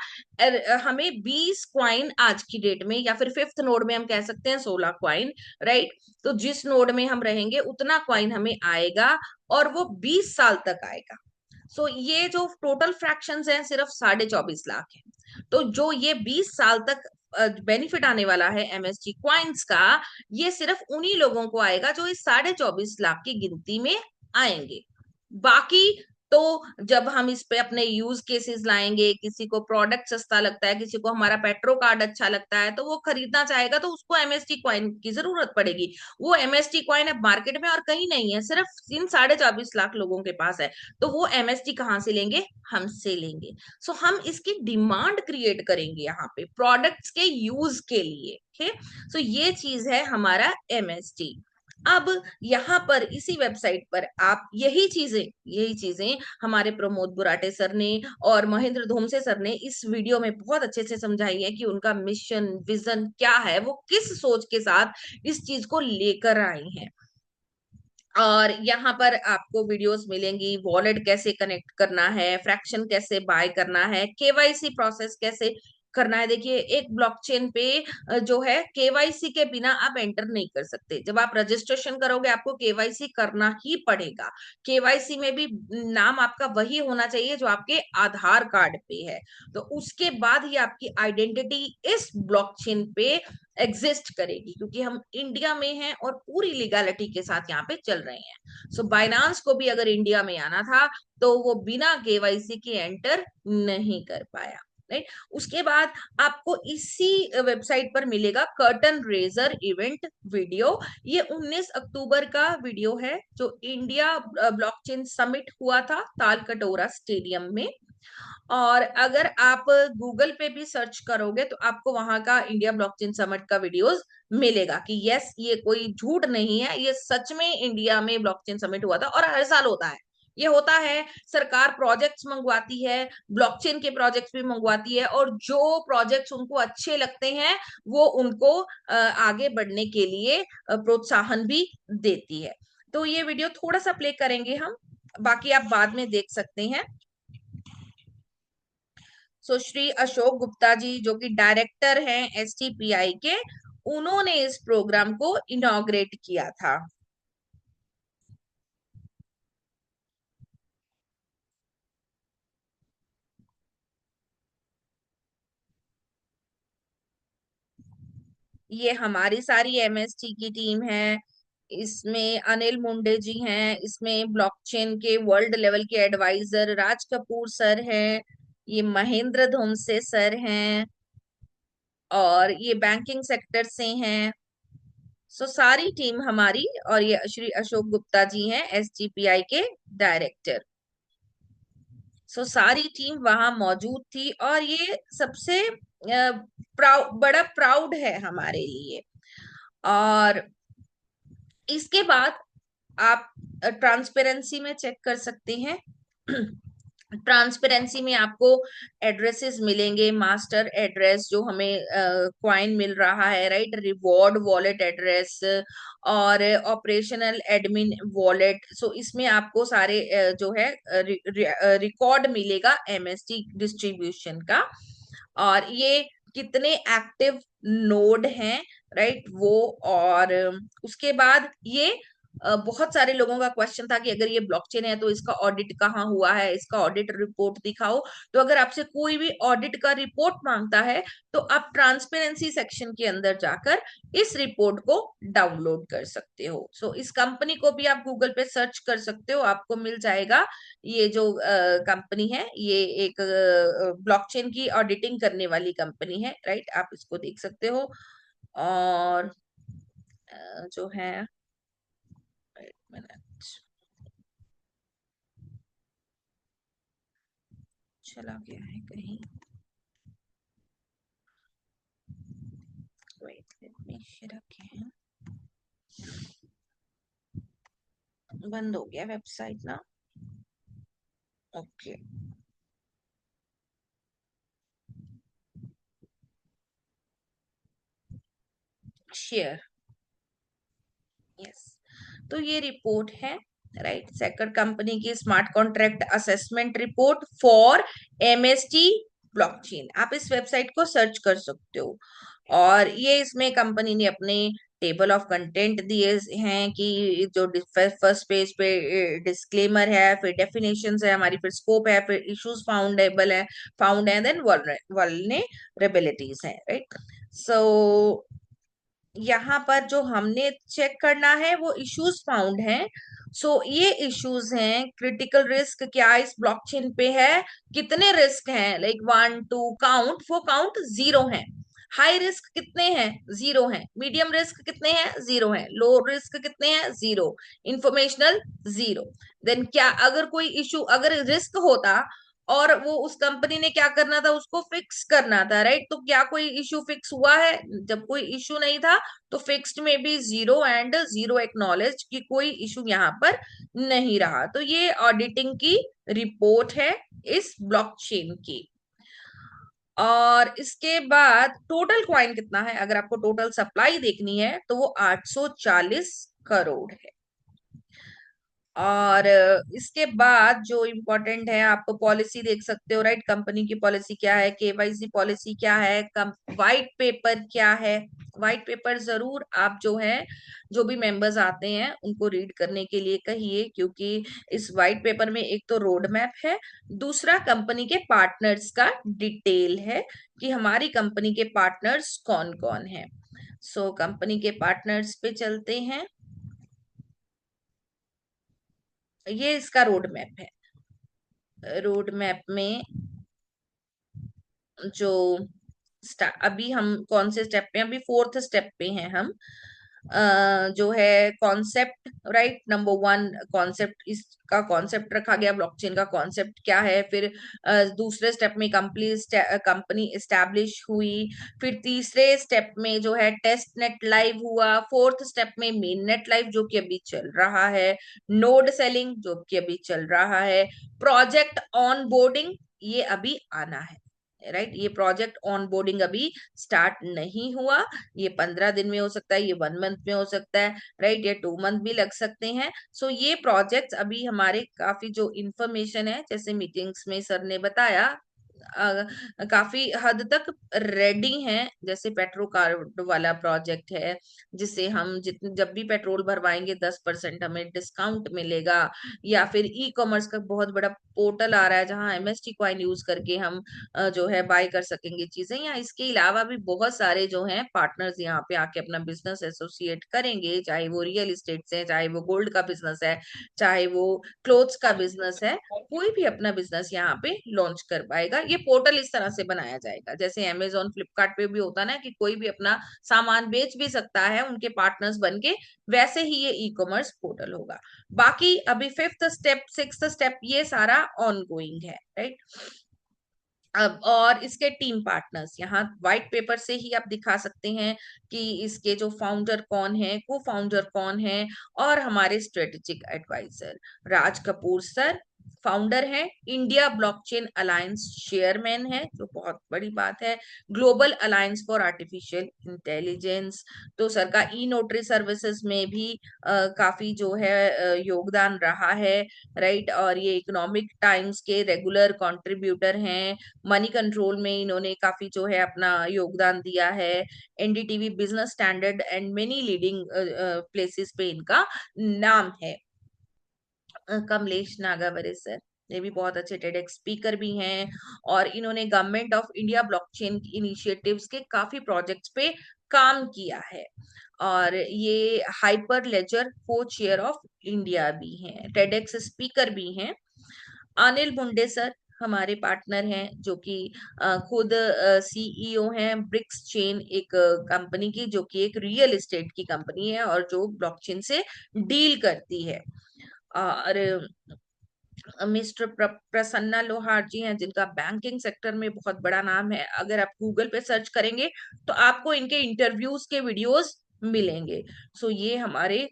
हमें 20 क्वाइन आज की डेट में, या फिर फिफ्थ नोड में हम कह सकते हैं 16 क्वाइन, राइट। तो जिस नोड में हम रहेंगे उतना क्वाइन हमें आएगा और वो 20 साल तक आएगा। ये जो टोटल फ्रैक्शंस हैं सिर्फ 24.5 लाख है। तो जो ये 20 साल तक बेनिफिट आने वाला है एमएसटी क्वाइंस का, ये सिर्फ उन्हीं लोगों को आएगा जो इस 24.5 लाख की गिनती में आएंगे। बाकी तो जब हम इस पे अपने यूज केसेस लाएंगे, किसी को प्रोडक्ट सस्ता लगता है, किसी को हमारा पेट्रो कार्ड अच्छा लगता है, तो वो खरीदना चाहेगा, तो उसको एमएसटी क्वाइन की जरूरत पड़ेगी। वो एमएसटी क्वाइन अब मार्केट में और कहीं नहीं है, सिर्फ इन 24.5 लाख लोगों के पास है। तो वो एमएसटी कहाँ से लेंगे? हमसे लेंगे। सो हम इसकी डिमांड क्रिएट करेंगे यहाँ पे प्रोडक्ट्स के यूज के लिए। ओके, सो ये चीज है हमारा एमएसटी। अब यहाँ पर इसी वेबसाइट पर आप यही चीजें हमारे प्रमोद बुराटे सर ने और महेंद्र धोमसे सर ने इस वीडियो में बहुत अच्छे से समझाई है कि उनका मिशन विजन क्या है, वो किस सोच के साथ इस चीज को लेकर आए हैं। और यहाँ पर आपको वीडियोस मिलेंगी, वॉलेट कैसे कनेक्ट करना है, फ्रैक्शन कैसे बाय करना है, केवाईसी प्रोसेस कैसे करना है। देखिए, एक ब्लॉकचेन पे जो है केवाईसी के बिना आप एंटर नहीं कर सकते। जब आप रजिस्ट्रेशन करोगे आपको केवाईसी करना ही पड़ेगा। केवाईसी में भी नाम आपका वही होना चाहिए जो आपके आधार कार्ड पे है। तो उसके बाद ही आपकी आइडेंटिटी इस ब्लॉकचेन पे एग्जिस्ट करेगी, क्योंकि हम इंडिया में हैं और पूरी लीगैलिटी के साथ यहाँ पे चल रहे हैं। सो बाइनांस को भी अगर इंडिया में आना था तो वो बिना केवाईसी के एंटर नहीं कर पाया। राइट, उसके बाद आपको इसी वेबसाइट पर मिलेगा कर्टन रेजर इवेंट वीडियो। ये 19 अक्टूबर का वीडियो है, जो इंडिया ब्लॉकचेन समिट हुआ था तालकटोरा स्टेडियम में। और अगर आप गूगल पे भी सर्च करोगे तो आपको वहां का इंडिया ब्लॉकचेन समिट का वीडियोस मिलेगा कि यस, ये कोई झूठ नहीं है, ये सच में इंडिया में ब्लॉकचेन समिट हुआ था। और हर साल होता है, ये होता है। सरकार प्रोजेक्ट्स मंगवाती है, ब्लॉकचेन के प्रोजेक्ट्स भी मंगवाती है, और जो प्रोजेक्ट्स उनको अच्छे लगते हैं वो उनको आगे बढ़ने के लिए प्रोत्साहन भी देती है। तो ये वीडियो थोड़ा सा प्ले करेंगे हम, बाकी आप बाद में देख सकते हैं। सुश्री अशोक गुप्ता जी, जो कि डायरेक्टर हैं एसटीपीआई के, उन्होंने इस प्रोग्राम को इनॉग्रेट किया था। ये हमारी सारी एमएसटी की टीम है। इसमें अनिल मुंडे जी हैं, इसमें ब्लॉकचेन के वर्ल्ड लेवल के एडवाइजर राज कपूर सर हैं, ये महेंद्र धोमसे सर हैं, और ये बैंकिंग सेक्टर से हैं। सो सारी टीम हमारी, और ये श्री अशोक गुप्ता जी हैं एसजीपीआई के डायरेक्टर। सो सारी टीम वहां मौजूद थी, और ये सबसे बड़ा प्राउड है हमारे लिए। और इसके बाद आप ट्रांसपेरेंसी में चेक कर सकते हैं। ट्रांसपेरेंसी में आपको एड्रेसेस मिलेंगे, मास्टर एड्रेस जो हमें क्वाइन मिल रहा है, राइट, रिवॉर्ड वॉलेट एड्रेस, और ऑपरेशनल एडमिन वॉलेट। सो इसमें आपको सारे जो है रिकॉर्ड मिलेगा एमएसटी डिस्ट्रीब्यूशन का, और ये कितने एक्टिव नोड हैं, राइट, वो। और उसके बाद ये बहुत सारे लोगों का क्वेश्चन था कि अगर ये ब्लॉकचेन है तो इसका ऑडिट कहाँ हुआ है, इसका ऑडिट रिपोर्ट दिखाओ। तो अगर आपसे कोई भी ऑडिट का रिपोर्ट मांगता है तो आप ट्रांसपेरेंसी सेक्शन के अंदर जाकर इस रिपोर्ट को डाउनलोड कर सकते हो। सो इस कंपनी को भी आप गूगल पे सर्च कर सकते हो, आपको मिल जाएगा। ये जो कंपनी है, ये एक ब्लॉकचेन की ऑडिटिंग करने वाली कंपनी है, राइट, आप इसको देख सकते हो। और जो है, एक मिनट, चला गया है कहीं, wait let me share again. बंद हो गया वेबसाइट ना। Okay, share, yes. तो ये रिपोर्ट है, राइट, सेकंड कंपनी की smart contract assessment report for MST blockchain. आप इस वेबसाइट को सर्च कर सकते हो। और ये इसमें कंपनी ने अपने टेबल ऑफ कंटेंट दिए हैं कि जो फर्स्ट पेज पे डिस्क्लेमर है, फिर डेफिनेशंस है हमारी, फिर स्कोप है, फिर इश्यूज फाउंडेबल है, फाउंड है, देन वल्नरेबिलिटीज है, राइट। सो यहाँ पर जो हमने चेक करना है वो इश्यूज फाउंड हैं। सो ये इश्यूज हैं, क्रिटिकल रिस्क क्या इस ब्लॉकचेन पे है, कितने रिस्क हैं, लाइक 1 2 काउंट, वो काउंट जीरो हैं। हाई रिस्क कितने हैं, जीरो हैं। मीडियम रिस्क कितने हैं, जीरो हैं। लो रिस्क कितने हैं, जीरो। Informational, zero. देन क्या अगर कोई इशू, अगर रिस्क होता और वो उस कंपनी ने क्या करना था, उसको फिक्स करना था, राइट? तो क्या कोई इशू फिक्स हुआ है? जब कोई इशू नहीं था तो फिक्स्ड में भी जीरो एंड जीरो एक्नॉलेज कि कोई इशू यहाँ पर नहीं रहा। तो ये ऑडिटिंग की रिपोर्ट है इस ब्लॉकचेन की। और इसके बाद टोटल क्वाइन कितना है, अगर आपको टोटल सप्लाई देखनी है तो वो 840 करोड़ है। और इसके बाद जो इम्पोर्टेंट है, आप पॉलिसी देख सकते हो, राइट? कंपनी की पॉलिसी क्या है, केवाईसी पॉलिसी क्या है, व्हाइट पेपर क्या है। व्हाइट पेपर जरूर आप जो है, जो भी मेंबर्स आते हैं उनको रीड करने के लिए कहिए, क्योंकि इस व्हाइट पेपर में एक तो रोड मैप है, दूसरा कंपनी के पार्टनर्स का डिटेल है कि हमारी कंपनी के पार्टनर्स कौन कौन है। सो कंपनी के पार्टनर्स पे चलते हैं। ये इसका रोड मैप है। रोड मैप में जो अभी हम कौन से स्टेप पे हैं? अभी फोर्थ स्टेप पे हैं हम। जो है कॉन्सेप्ट, राइट? नंबर 1 कॉन्सेप्ट, इसका कॉन्सेप्ट रखा गया, ब्लॉकचेन का कॉन्सेप्ट क्या है। फिर दूसरे स्टेप में कंपनी एस्टैब्लिश हुई। फिर तीसरे स्टेप में जो है टेस्ट नेट लाइव हुआ। फोर्थ स्टेप में मेन नेट लाइव जो कि अभी चल रहा है। नोड सेलिंग जो कि अभी चल रहा है। प्रोजेक्ट ऑन बोर्डिंग ये अभी आना है, राइट? ये प्रोजेक्ट ऑन बोर्डिंग अभी स्टार्ट नहीं हुआ। ये 15 दिन में हो सकता है, ये 1 मंथ में हो सकता है, राइट? ये 2 मंथ भी लग सकते हैं। सो ये प्रोजेक्ट्स अभी हमारे काफी जो इंफॉर्मेशन है, जैसे मीटिंग्स में सर ने बताया, काफी हद तक रेडी हैं। जैसे पेट्रो कार्ड वाला प्रोजेक्ट है, जिसे हम जितने जब भी पेट्रोल भरवाएंगे 10% हमें डिस्काउंट मिलेगा। या फिर ई कॉमर्स का बहुत बड़ा पोर्टल आ रहा है जहां एमएसटी कॉइन यूज करके हम जो है बाय कर सकेंगे चीजें। या इसके अलावा भी बहुत सारे जो हैं पार्टनर्स यहाँ पे आके अपना बिजनेस एसोसिएट करेंगे, चाहे वो रियल एस्टेट से है, चाहे वो गोल्ड का बिजनेस है, चाहे वो क्लोथ्स का बिजनेस है। कोई भी अपना बिजनेस यहाँ पे लॉन्च कर पाएगा। ये पोर्टल इस तरह से बनाया जाएगा, जैसे अमेजोन फ्लिपकार्ट पे भी होता ना कि कोई भी अपना सामान बेच भी सकता है उनके पार्टनर्स बन के, वैसे ही ये ई कॉमर्स पोर्टल होगा। बाकी अभी फिफ्थ स्टेप, सिक्स्थ स्टेप, ये सारा ऑन गोइंग है, राइट? अब और इसके टीम पार्टनर्स यहाँ व्हाइट पेपर से ही आप दिखा सकते हैं कि इसके जो फाउंडर कौन है, को फाउंडर कौन है। और हमारे strategic adviser Raj Kapoor sir founder हैं, इंडिया ब्लॉकचेन अलायंस चेयरमैन है, जो बहुत बड़ी बात है। Global alliance for artificial intelligence, तो सर का ई नोटरी सर्विसेज में भी काफी जो है योगदान रहा है, राइट? और ये इकोनॉमिक टाइम्स के रेगुलर कंट्रीब्यूटर हैं। मनी कंट्रोल में इन्होंने काफी जो है अपना योगदान दिया है। NDTV, business standard and many leading places पे इनका नाम है। कमलेश नागावरे सर, ये भी बहुत अच्छे टेडेक्स स्पीकर भी हैं। और इन्होंने government of India blockchain initiatives के काफी प्रोजेक्ट्स पे काम किया है। और ये हाइपर लेजर को चेयर ऑफ इंडिया भी हैं, टेडेक्स स्पीकर भी हैं। अनिल मुंडे सर हमारे पार्टनर हैं, जो कि खुद सीईओ हैं ब्रिक्स चेन, एक कंपनी की, जो कि एक रियल एस्टेट की कंपनी है और जो ब्लॉकचेन से डील करती है। और मिस्टर प्रसन्ना लोहार जी हैं, जिनका बैंकिंग सेक्टर में बहुत बड़ा नाम है। अगर आप गूगल पे सर्च करेंगे तो आपको इनके इंटरव्यूज के वीडियोस मिलेंगे। सो ये हमारे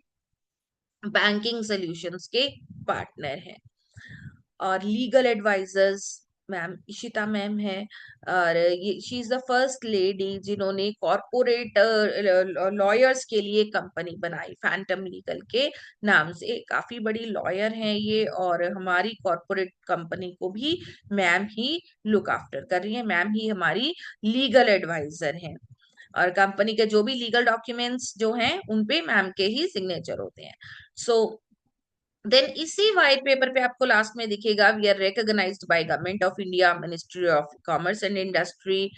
बैंकिंग सॉल्यूशंस के पार्टनर हैं। और legal advisors ma'am Ishita ma'am है। और ये she is the first lady जिन्होंने कॉरपोरेट लॉयर्स के लिए कंपनी बनाई, फैंटम लीगल के नाम से। काफी बड़ी लॉयर हैं ये, और हमारी कॉरपोरेट कंपनी को भी मैम ही लुक आफ्टर कर रही है। मैम ही हमारी लीगल एडवाइजर हैं। और कंपनी के जो भी लीगल डॉक्यूमेंट्स जो हैं उनपे मैम के ही सिग्नेचर होते हैं। सो देन इसी व्हाइट पेपर पे आपको लास्ट में दिखेगा, we are recognised by government of India, ministry of commerce and industry,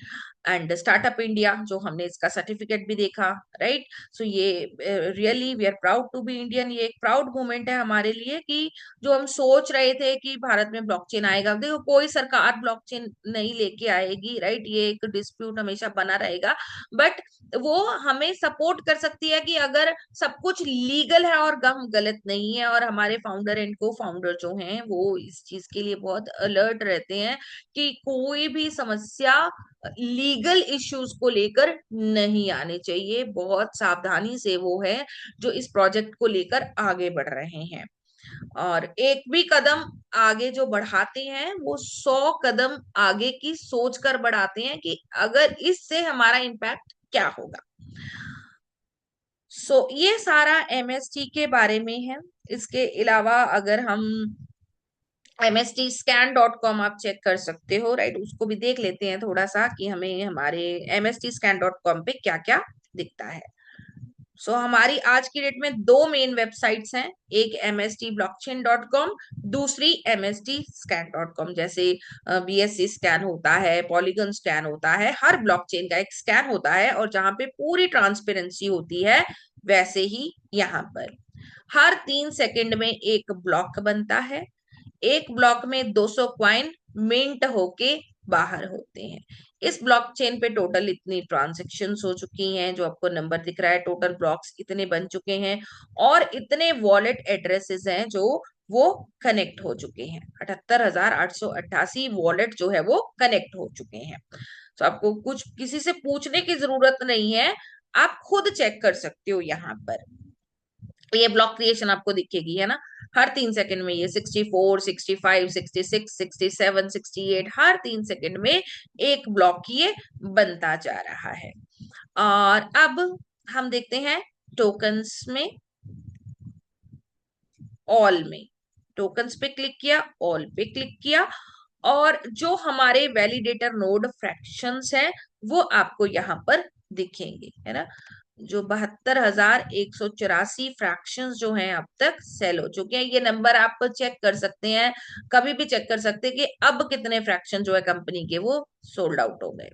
and startup India, जो हमने इसका सर्टिफिकेट भी देखा, राइट। सो ये really we are proud to be Indian. ये एक प्राउड मोमेंट है हमारे लिए कि जो हम सोच रहे थे कि भारत में ब्लॉकचेन आएगा, देखो कोई सरकार ब्लॉकचेन नहीं लेके आएगी, राइट, ये एक डिस्प्यूट हमेशा बना रहेगा, बट वो हमें सपोर्ट कर सकती है कि अगर सब कुछ लीगल है और गम गलत नहीं है, और हमारे फाउंडर एंड को फाउंडर जो हैं वो इस चीज के लिए बहुत अलर्ट रहते हैं कि कोई भी समस्या लीगल इश्यूज को लेकर नहीं आने चाहिए। बहुत सावधानी से वो है जो इस प्रोजेक्ट को लेकर आगे बढ़ रहे हैं, और एक भी कदम आगे जो बढ़ाते हैं वो 100 कदम आगे की सोच कर बढ़ाते हैं कि अगर इससे हमारा इम्पैक्ट क्या होगा। ये सारा एमएसटी के बारे में है। इसके अलावा अगर हम mstscan.com आप चेक कर सकते हो, राइट, उसको भी देख लेते हैं थोड़ा सा कि हमें हमारे mstscan.com पे क्या क्या दिखता है। हमारी आज की डेट में दो मेन वेबसाइट्स हैं, एक mstblockchain.com, दूसरी mstscan.com। जैसे BSC स्कैन होता है, पॉलीगन स्कैन होता है, हर ब्लॉकचेन का एक स्कैन होता है और जहां पे पूरी ट्रांसपेरेंसी होती है, वैसे ही यहाँ पर हर 3 सेकंड में एक ब्लॉक बनता है। एक ब्लॉक में 200 क्वाइन मिंट होके बाहर होते हैं। इस ब्लॉकचेन पे टोटल इतनी ट्रांजेक्शन्स हो चुकी हैं, जो आपको नंबर दिख रहा है, टोटल ब्लॉक्स इतने बन चुके हैं, और इतने वॉलेट एड्रेसेस हैं जो वो कनेक्ट हो चुके हैं। 78,888 वॉलेट जो है वो कनेक्ट हो चुके हैं। तो आपको कुछ किसी से पूछने की जरूरत नहीं है, आप खुद चेक कर सकते हो यहाँ पर। ये ब्लॉक क्रिएशन आपको दिखेगी, है ना, हर 3 सेकंड में ये 64, 65, 66, 67, 68, हर 3 सेकंड में एक ब्लॉक ये बनता जा रहा है। और अब हम देखते हैं टोकन्स में, ऑल में, टोकन्स पे क्लिक किया, ऑल पे क्लिक किया, और जो हमारे वैलिडेटर नोड फ्रैक्शंस हैं वो आपको यहाँ पर दिखेंगे, है ना। जो 72,184 फ्रैक्शंस जो हैं अब तक सेल हो चुके हैं, ये नंबर आप चेक कर सकते हैं, कभी भी चेक कर सकते हैं कि अब कितने फ्रैक्शन जो है कंपनी के वो सोल्ड आउट हो गए।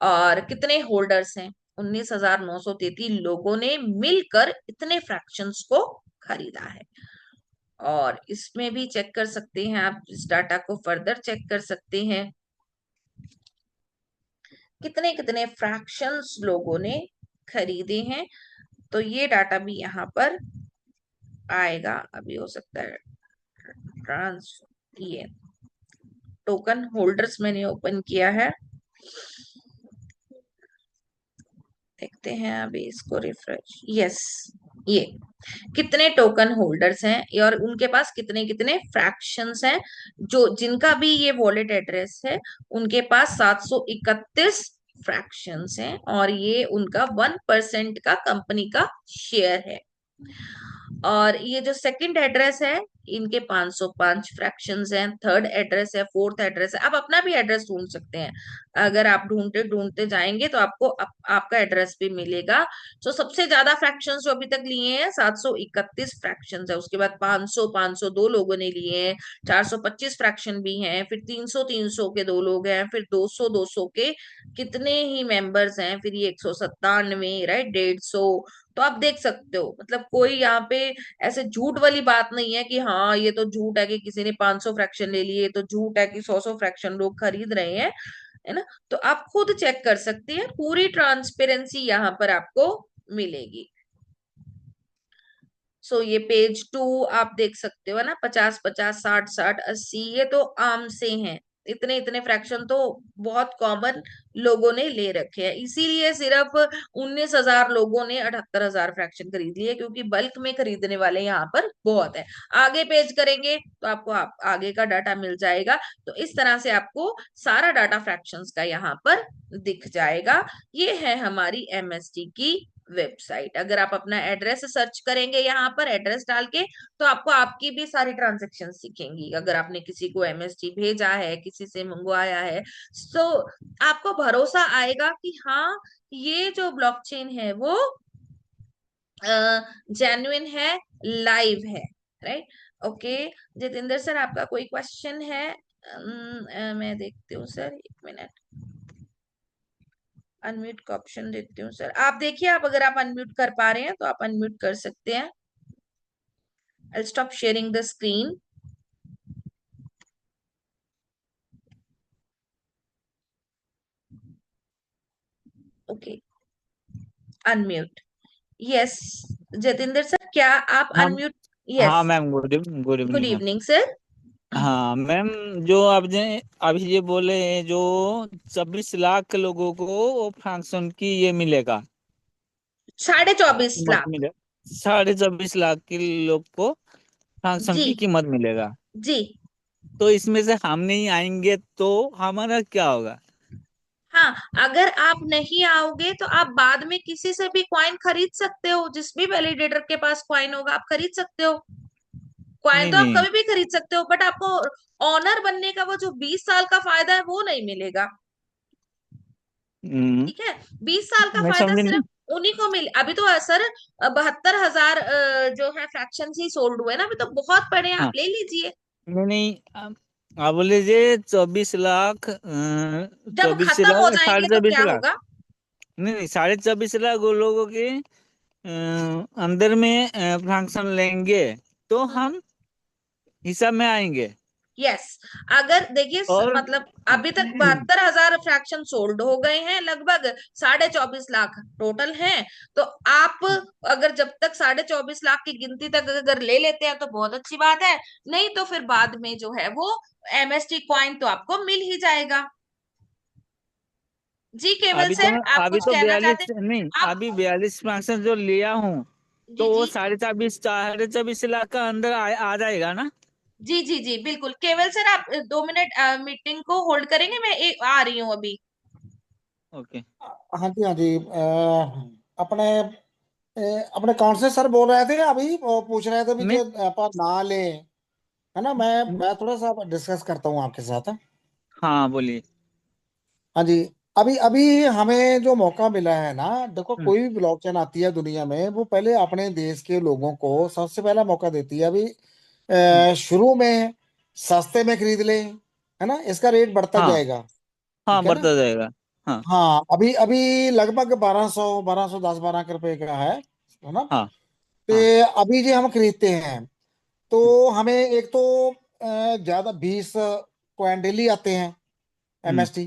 और कितने होल्डर्स हैं, 19,933 लोगों ने मिलकर इतने फ्रैक्शंस को खरीदा है। और इसमें भी चेक कर सकते हैं आप, इस डाटा को फर्दर चेक कर सकते हैं, कितने कितने फ्रैक्शंस लोगों ने खरीदे हैं। तो ये डाटा भी यहाँ पर आएगा, अभी हो सकता है ट्रांस, ये टोकन होल्डर्स मैंने ओपन किया है, देखते हैं अभी इसको रिफ्रेश। यस, ये कितने टोकन होल्डर्स हैं और उनके पास कितने कितने फ्रैक्शंस हैं, जो जिनका भी ये वॉलेट एड्रेस है उनके पास 731 फ्रैक्शंस हैं, और ये उनका 1% का कंपनी का शेयर है। और ये जो सेकंड एड्रेस है, इनके 505 फ्रैक्शंस हैं, थर्ड एड्रेस है, फोर्थ एड्रेस है। आप अपना भी एड्रेस ढूंढ सकते हैं, अगर आप ढूंढते ढूंढते जाएंगे तो आपको आपका एड्रेस भी मिलेगा। तो सबसे ज्यादा फ्रैक्शंस जो अभी तक लिए हैं 731 फ्रैक्शंस है, उसके बाद 502 लोगों ने लिए हैं, 425 फ्रैक्शन भी हैं, फिर 300 के 2 लोग हैं, फिर 200 के कितने ही मेंबर्स हैं, फिर ये 197, राइट, 150। तो आप देख सकते हो, मतलब कोई यहाँ पे ऐसे झूठ वाली बात नहीं है कि हाँ ये तो झूठ है कि किसी ने 500 फ्रैक्शन ले लिए, तो झूठ है कि 100 फ्रैक्शन लोग खरीद रहे हैं, है ना। तो आप खुद चेक कर सकते हैं, पूरी ट्रांसपेरेंसी यहाँ पर आपको मिलेगी। ये पेज 2 आप देख सकते हो ना, 50, 50, 60, 60, 80, ये तो आम से हैं। इतने इतने फ्रैक्शन तो बहुत कॉमन लोगों ने ले रखे हैं, इसीलिए सिर्फ 19,000 लोगों ने 78,000 फ्रैक्शन खरीद लिए, क्योंकि बल्क में खरीदने वाले यहाँ पर बहुत है। आगे पेज करेंगे तो आपको आगे का डाटा मिल जाएगा। तो इस तरह से आपको सारा डाटा फ्रैक्शंस का यहाँ पर दिख जाएगा। ये है हमारी एमएसटी की वेबसाइट। अगर आप अपना एड्रेस सर्च करेंगे यहाँ पर, एड्रेस डाल के, तो आपको आपकी भी सारी ट्रांजेक्शन दिखेंगी। अगर आपने किसी को एमएसटी भेजा है, किसी से मंगवाया है, तो आपको भरोसा आएगा कि हाँ ये जो ब्लॉकचेन है वो जेन्युइन है, लाइव है, राइट। ओके, जितेंद्र सर आपका कोई क्वेश्चन है? मैं देखती हूँ सर, 1 मिनट। अनम्यूट का ऑप्शन देती हूँ सर, आप देखिए, आप अगर आप अनम्यूट कर पा रहे हैं तो आप अनम्यूट कर सकते हैं। I stop sharing the screen. Okay, unmute. Yes, Jatinder sir, क्या आप हाँ। अनम्यूट? हाँ yes. Ma'am, good good evening ma'am. Evening sir. हाँ मैम, जो आपने अभी ये बोले हैं, जो 26 लाख के लोगों को वो फंक्शन की ये मिलेगा, 24.5 लाख। कीमत मिलेगा। 26.5 लाख के लोग को फंक्शन जी। की कीमत मिलेगा। जी। तो इसमें से हम नहीं आएंगे तो हमारा क्या होगा? हाँ, अगर आप नहीं आओगे तो आप बाद में किसी से भी कॉइन खरीद सकते हो, जिस भी वैलिडेटर के पास कॉइन होगा आप खरीद सकते हो। कॉइन नहीं तो आप नहीं। कभी भी खरीद सकते हो, बट आपको ऑनर बनने का वो जो 20 साल का फायदा है वो नहीं मिलेगा। हम्म, ठीक है, 20 साल का मैं फायदा समझ नहीं। सिर्फ उन्हीं को मिले। अभी तो सर 72,000 जो है फ्रैक्शन ही सोल्ड हुए ना, अभी तो बहुत पड़े हैं, आप हाँ। ले लीजिए। नहीं नहीं, आप बोले जे 24 लाख, जब 24 खत्म हो लाख, जाएंगे साढ़े तो चौबीस क्या लाख होगा? नहीं नहीं, 24.5 लाख वो लोगों के अंदर में फंक्शन लेंगे तो हम हिसाब में आएंगे। यस। अगर देखिए और मतलब हाँ। अभी तक 72,000 फ्रैक्शन सोल्ड हो गए हैं, लगभग 24.5 लाख टोटल हैं। तो आप अगर जब तक 24.5 लाख की गिनती तक अगर ले लेते हैं तो बहुत अच्छी बात है। नहीं तो फिर बाद में जो है वो एमएसटी क्वाइन तो आपको मिल ही जाएगा। जी केवल अभी तो सर, आप अभी कुछ तो कहना चाहते 42 नहीं, हैं आप? अभी 42 फंक्शन जो लिया हूँ, जी तो वो जी। साढ़े चौबीस लाख का अंदर आ जाएगा ना? जी जी जी बिल्कुल, केवल सर आप 2 मिनट मीटिंग को होल्ड करेंगे, मैं आ रही हूँ अभी। ओके। हाँ जी, हाँ जी। अपने अपने कौन से सर बोल रहे थे अभी, वो पूछ रहे थे भी मैं जो आप ना ले, है ना। मैं थोड़ा सा डिस्कस करता हूँ आपके साथ। हाँ बोलिए। हाँ जी। अभी अभी हमें जो मौका मिला है ना, देखो हम्म, कोई भी ब्लॉकचेन आती है दुनिया में, वो पहले अपने देश के लोगों को सबसे पहला मौका देती है। अभी हम्म, शुरू में सस्ते में खरीद ले, है ना, इसका रेट बढ़ता हाँ जाएगा। हाँ, ठीक है ना। बढ़ता जाएगा। हाँ हाँ, अभी अभी लगभग 1210 12 रुपए का है ना। हाँ तो हाँ। अभी जो हम खरीदते हैं, तो हमें एक तो ज्यादा 20 कॉइन डेली आते हैं, हम्म एमएसटी।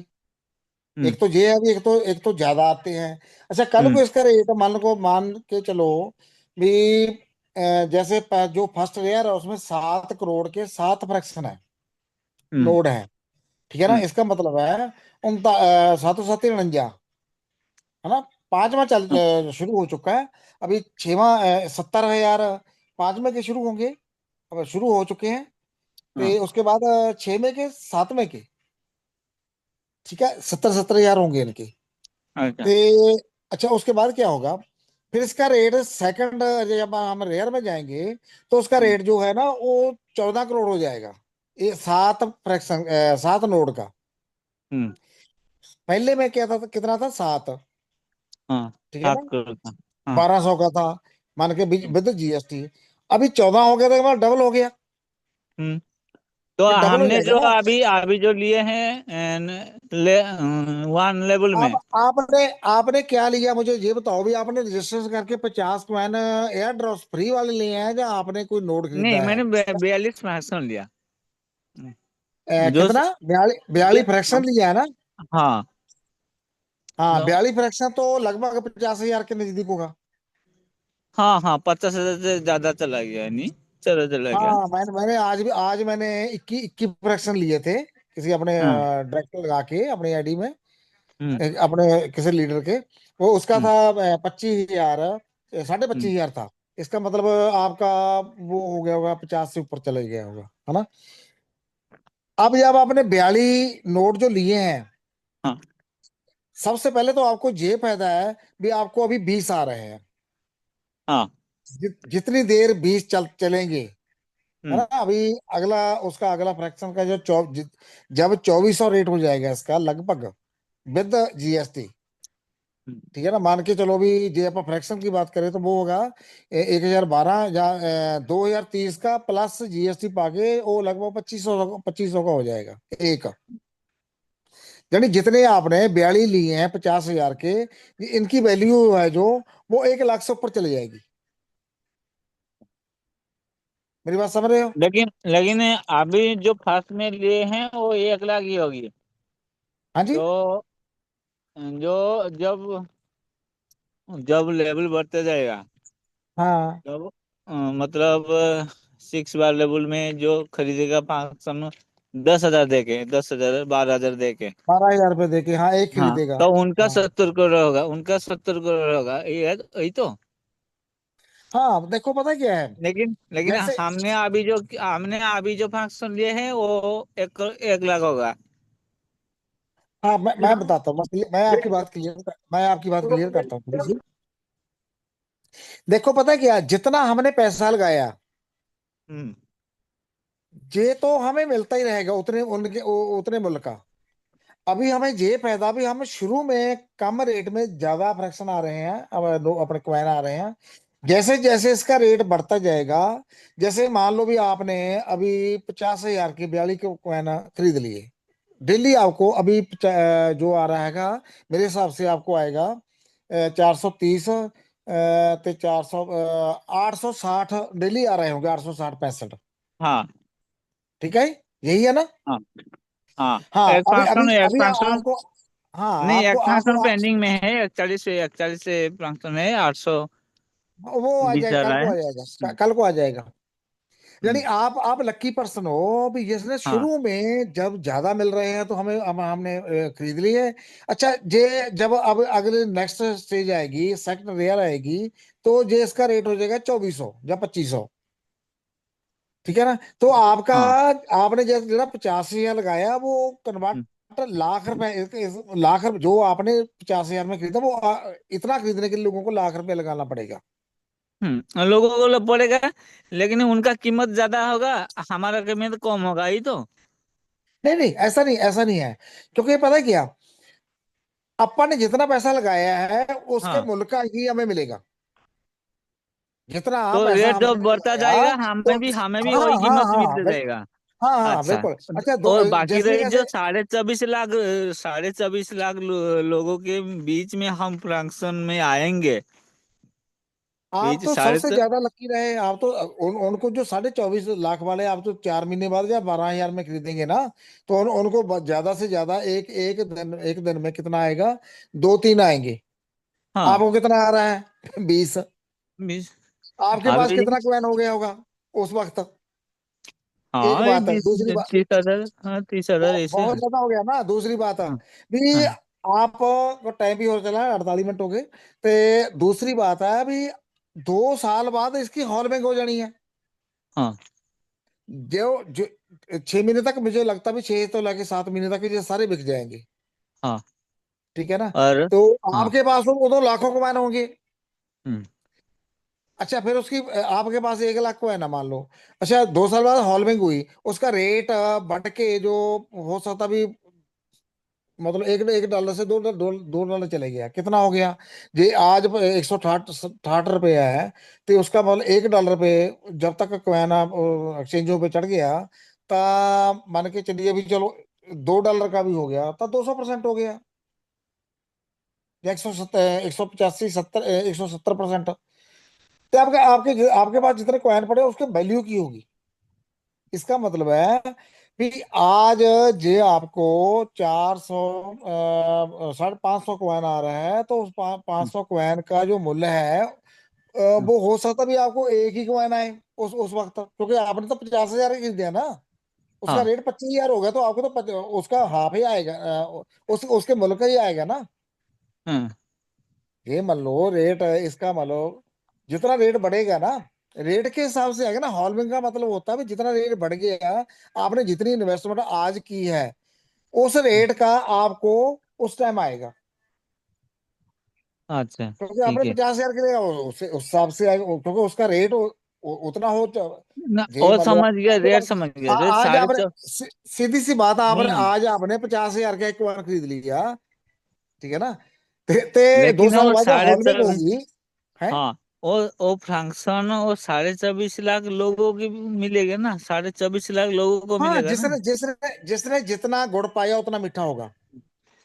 हम्म एक तो ये अभी एक तो ज्यादा आते हैं। अच्छा, कल को हम्म इसका रेट मान के चलो भी, जैसे जो फर्स्ट रेयर है उसमें 7 करोड़ के 7 फ्रैक्शन है, हम्म नोड है। ठीक है ना, हम्म, इसका मतलब है उनता 7 7 49, है ना। पांचवा हाँ शुरू हो चुका है। अभी छवा 70,000 पांचवें के शुरू होंगे, अब शुरू हो चुके हैं। हाँ। तो उसके बाद छवें के सातवें के, ठीक है, 70 70 हजार होंगे इनके। अच्छा। तो अच्छा, उसके बाद क्या होगा? फिर इसका रेट सेकंड, जब हम रेयर में जाएंगे, तो उसका हम्म रेट जो है ना वो 14 करोड़ हो जाएगा। ये 7 फ्रैक्शन, 7 नोड का। हम्म, पहले में क्या था, कितना था? 7। हाँ। ठीक है ना। 7 करोड़ का। हाँ। 1200 का था, मान के विद जीएसटी। अभी 14 हो गया, तो डबल हो गया। हम्म। तो फिर डबल हो हमने जाएगा जो ना। अभी अभी जो लिए हैं वन लेवल में। अब आपने आपने क्या लिया, मुझे ये बताओ भी। आपने रजिस्टर करके 50 कॉइन एयर ड्रॉप फ्री वाले लिए हैं, या आपने कोई नोट नहीं, खरीदा है? मैंने 42 फ्रैक्शन लिया। जो कितना? 42 फ्रैक्शन लिया है ना। हाँ। हाँ, नो। 42 फ्रैक्शन तो लगभग 50,000 के नजदीक होगा। हाँ हाँ, 50,000 से ज्यादा चला गया, नहीं चला गया। हाँ, मैंने आज मैंने 21 21 फ्रैक्शन लिए थे, किसी अपने हाँ। डायरेक्टर लगा के अपनी आईडी में, हम्म अपने किसी लीडर के। वो उसका हम्म था 25,000, 25,500 था। इसका मतलब आपका वो हो गया होगा, 50 से ऊपर चले गया होगा, है ना। अब जब आपने 42 नोट जो लिए हैं, हाँ सबसे पहले तो आपको ये फायदा है भी, आपको अभी 20 आ रहे हैं। हाँ। जितनी देर 20 चलेंगे, है ना। हम्म अभी अगला, उसका अगला फ्रैक्शन का जो जब 2400 रेट हो जाएगा इसका, लगभग विद जीएसटी। हम्म ठीक है ना, मान के चलो भी, जे आप फ्रैक्शन की बात करें तो वो होगा 1012 या 2030 का प्लस जीएसटी पाके, वो लगभग 2500 का हो जाएगा एक। यानी जितने आपने ब्याली लिए हैं 50,000 के, इनकी वैल्यू है जो, वो 1 लाख से ऊपर चली जाएगी। मेरी बात समझ रहे हो? लेकिन लेकिन अभी जो फर्स्ट में लिए हैं वो 1 लाख ही होगी। हाँ जी। तो जो जब जब लेवल बढ़ते जाएगा, हाँ, तब मतलब 6 बार लेवल में जो खरीदेगा 500 10,000 दे के, 10,000 12,000 दे के। 12,000 रुपये देके, हाँ, एक हाँ, खरीदेगा। तो उनका हाँ, 70 करोड़ होगा, उनका 70 करोड़ होगा, ये यही तो। हाँ, देखो पता क्या है। लेकिन लेकिन जैसे, हमने अभी जो 500 लिए हैं वो 1 लाख होगा। हाँ, मैं बताता हूँ, मैं आपकी बात क्लियर करता हूँ थोड़ी सी। देखो पता क्या है, जितना हमने पैसा लगाया, हम्म। ये तो हमें मिलता ही रहेगा उतने उतने मूल्य का। अभी हमें ये फायदा, भी हम शुरू में कम रेट में ज्यादा फ्रैक्शन आ रहे हैं, अब अपने कॉइन आ रहे हैं। जैसे जैसे इसका रेट बढ़ता जाएगा, जैसे मान लो भी आपने अभी 50,000 की 42 के कॉइन खरीद लिए, डेली आपको अभी जो आ रहा हैगा, मेरे हिसाब से आपको आएगा 430, ते 400, 860 डेली आ रहे होंगे, 860 65। हाँ, ठीक है, यही है ना? हाँ, हाँ। हाँ, एक अभी अभी फंक्शन एक अभी फंक्शन आपको, हाँ, नहीं, आपको एक फंक्शन आपको पेंडिंग में है, 41 से फंक्शन है, वो आ 820 जाएगा, आ कल रहा को है। आ जाएगा, कल को आ जाएगा। यानी हम्म। आप लक्की पर्सन हो भी, जिसने हाँ। शुरू में जब ज्यादा मिल रहे हैं तो हमने खरीद लिए। अच्छा, जे जब अब अगले नेक्स्ट स्टेज आएगी, सेकंड रेयर आएगी, तो जे इसका रेट हो जाएगा 2400 या 2500। ठीक है ना? तो आपका, हाँ। आपने जैसे जरा 50,000 लगाया, वो हम्म। कन्वर्ट लाख रुपए, लाख रुपए जो आपने 50,000 में खरीदा, वो इतना खरीदने के लिए लोगों को लाख रुपए लगाना पड़ेगा। लोगों को पड़ेगा, लेकिन उनका कीमत ज्यादा होगा, हमारा कीमत कम होगा, ही तो। नहीं नहीं, ऐसा नहीं है। क्योंकि पता है क्या, अपन ने जितना पैसा लगाया है उसके हाँ, मूल्य का ही हमें मिलेगा। जितना तो पैसा रेट हमने जब बढ़ता लगाया, जाएगा, तो हमें भी हाँ, वही हाँ, कीमत हाँ, मिलते बिल्कुल। जाएगा। हाँ, हाँ, अच्छा। बिल्कुल। अच्छा, और बाकी जैसे रही जो जैसे 24.5 लाख, 24.5 लाख लोगों के बीच में हम फ्रैक्शन में आएंगे। आप बीच तो साढ़े सबसे ज्यादा लकी रहे, आप तो उनको जो 24.25 लाख वाले, आप तो 4 महीने बाद या 12,000 में खरीदेंगे ना, तो उनको ज्यादा से ज्यादा एक दिन में कितना आएगा? 2 3 आएंगे। हाँ, आपको कितना आ रहा है? 20। बीस। आपके पास अभी कितना क्वैन हो गया होगा उस वक्त? एक हाँ, ये बात है, बीस दूसरी बात, 30,000, हाँ, 30,000 ऐसे बहुत हैं। ज्यादा हो गया ना। दूसरी बात है हाँ, भी, हाँ, आप को टाइम भी हो चला है, 48 मिनट हो गए। तो दूसरी बात है अभी, 2 साल बाद इसकी हॉलमिंग हो जानी है। हाँ, जो 6 महीने तक, मुझे लगता भी 6 तो लेके 7 महीने तक ये सारे बिक जाएंगे। हाँ। ठीक है ना? और तो हाँ। आपके पास तो लाखों को मैन होंगे। हम्म। अच्छा, फिर उसकी आपके पास 1 लाख को है ना, मान लो। अच्छा, 2 साल बाद हॉलमिंग हुई, उसका रेट बढ़ के जो हो सकता भी, मतलब एक डॉलर से $2 चले गया, कितना हो गया? जी, आज 160 रुपया है। तो उसका मतलब $1 पे, जब तक कोयना एक्सचेंजों पे चढ़ गया, ता मान के चलिए भी, चलो $2 का भी हो गया, तब 200% हो गया, या 185 70 170% तो आपके आपके आपके पास जितने कॉइन पड़े उसके वैल्यू की होगी। इसका मतलब है कि आज जे आपको 550 कॉइन आ रहा है, तो उस 500 कॉइन का जो मूल्य है, हम्म। वो हो सकता भी आपको एक ही कॉइन आए उस वक्त, क्योंकि आपने तो 50,000 ही खरीद दिया ना। उसका हाँ। रेट 25,000 हो गया, तो आपको तो उसका हाफ ही आएगा, उसके मूल्य का ही आएगा ना। हम्म। ये मान लो रेट इसका मान लो, जितना रेट बढ़ेगा ना, रेट के हिसाब से आएगा ना। हॉलमिंग का मतलब होता है भी, जितना रेट बढ़ गया, आपने जितनी इन्वेस्टमेंट आज की है, उस रेट का आपको उस टाइम आएगा। अच्छा, क्योंकि आपने ठीक है 50,000 के लिए, उस हिसाब से आएगा, क्योंकि उसका रेट उतना हो ना। ये और मान लो, समझ गया, रेट समझ गया, रेट आज साढ़े आपने सीधी सी बात, आपने नहीं। आज आपने 50,000 का एक कुआं खरीद लिया। ठीक है ना? ते दो लेकिन साल वो बाद जब साढ़े हॉलमिंग चौबीस होगी, है। हाँ, वो फंक्शन वो 24.5 लाख लोगों की मिलेगा ना, 24.5 लाख लोगों को हाँ, मिलेगा ना। जिसने जिसने जिसने जितना गुड़ पाया उतना मीठा होगा।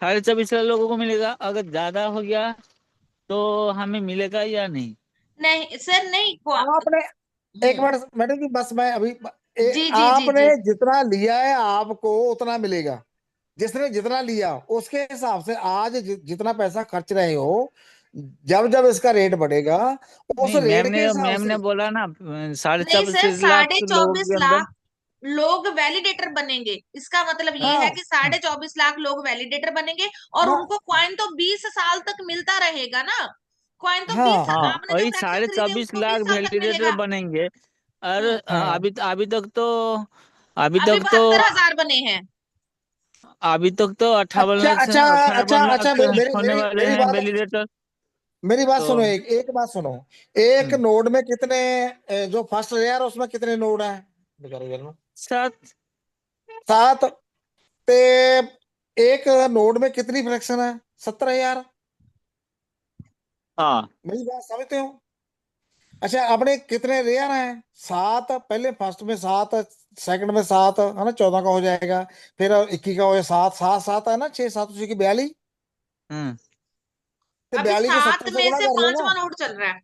24.5 लाख लोगों को मिलेगा। अगर ज्यादा हो गया तो हमें मिलेगा या नहीं? नहीं सर, नहीं आपने एक हम्म, मिनट मैडम जी, बस मैं अभी जी जी जी आपने जी। जितना लिया है आपको उतना मिलेगा। जिसने जितना लिया उसके हिसाब से आज जितना पैसा खर्च रहे हो, जब जब इसका रेट बढ़ेगा उस नहीं, रेट के हिसाब मैम ने से। बोला ना साढ़े नहीं सर, चौबीस लाख साढ़े लोगों चौबीस के अंदर। लाख लोग वैलिडेटर बनेंगे। इसका मतलब ये है हाँ कि 24.5 लाख लोग वैलिडेटर बनेंगे, और हाँ उनको कॉइन तो 20 साल तक मिलता रहेगा ना। कॉइन तो हाँ 20, हाँ, आपने जो वही फ्रैक्शन साढ़े खरीदे चौबीस उसको लाख 20 साल तक वैलिडेटर मिलेगा। बनेंगे। और हम्म। हाँ। अभी तक तो अभी अभी तक तो 72,000 बने हैं। अभी तक तो अच्छा अच्छा अच्छा 58 अच्छा, लाख मेरी होने मेरी वाले मेरी हैं बात वैलिडेटर। मेरी बात तो सुनो, एक एक बात सुनो। एक हम्म, नोड में कितने जो फर्स्ट लेयर उसमें कितने नोड हैं? बेचारे यार नो। 7। 7। ते एक नोड में कितनी फ्रैक्शन है? 17,000। हाँ मेरी बात समझते हो? अच्छा, अपने कितने लेयर हैं? 7, पहले फर्स्ट में 7, सेकंड में 7 है ना, 14 का हो जाएगा। फिर 21 का हो जाएगा, 7 7 7 है ना, 6 7 उसी की 42। हम्म तो अभी 42 को 7 70 से में गुणा से कर लो ना। 5वां नोट चल रहा है।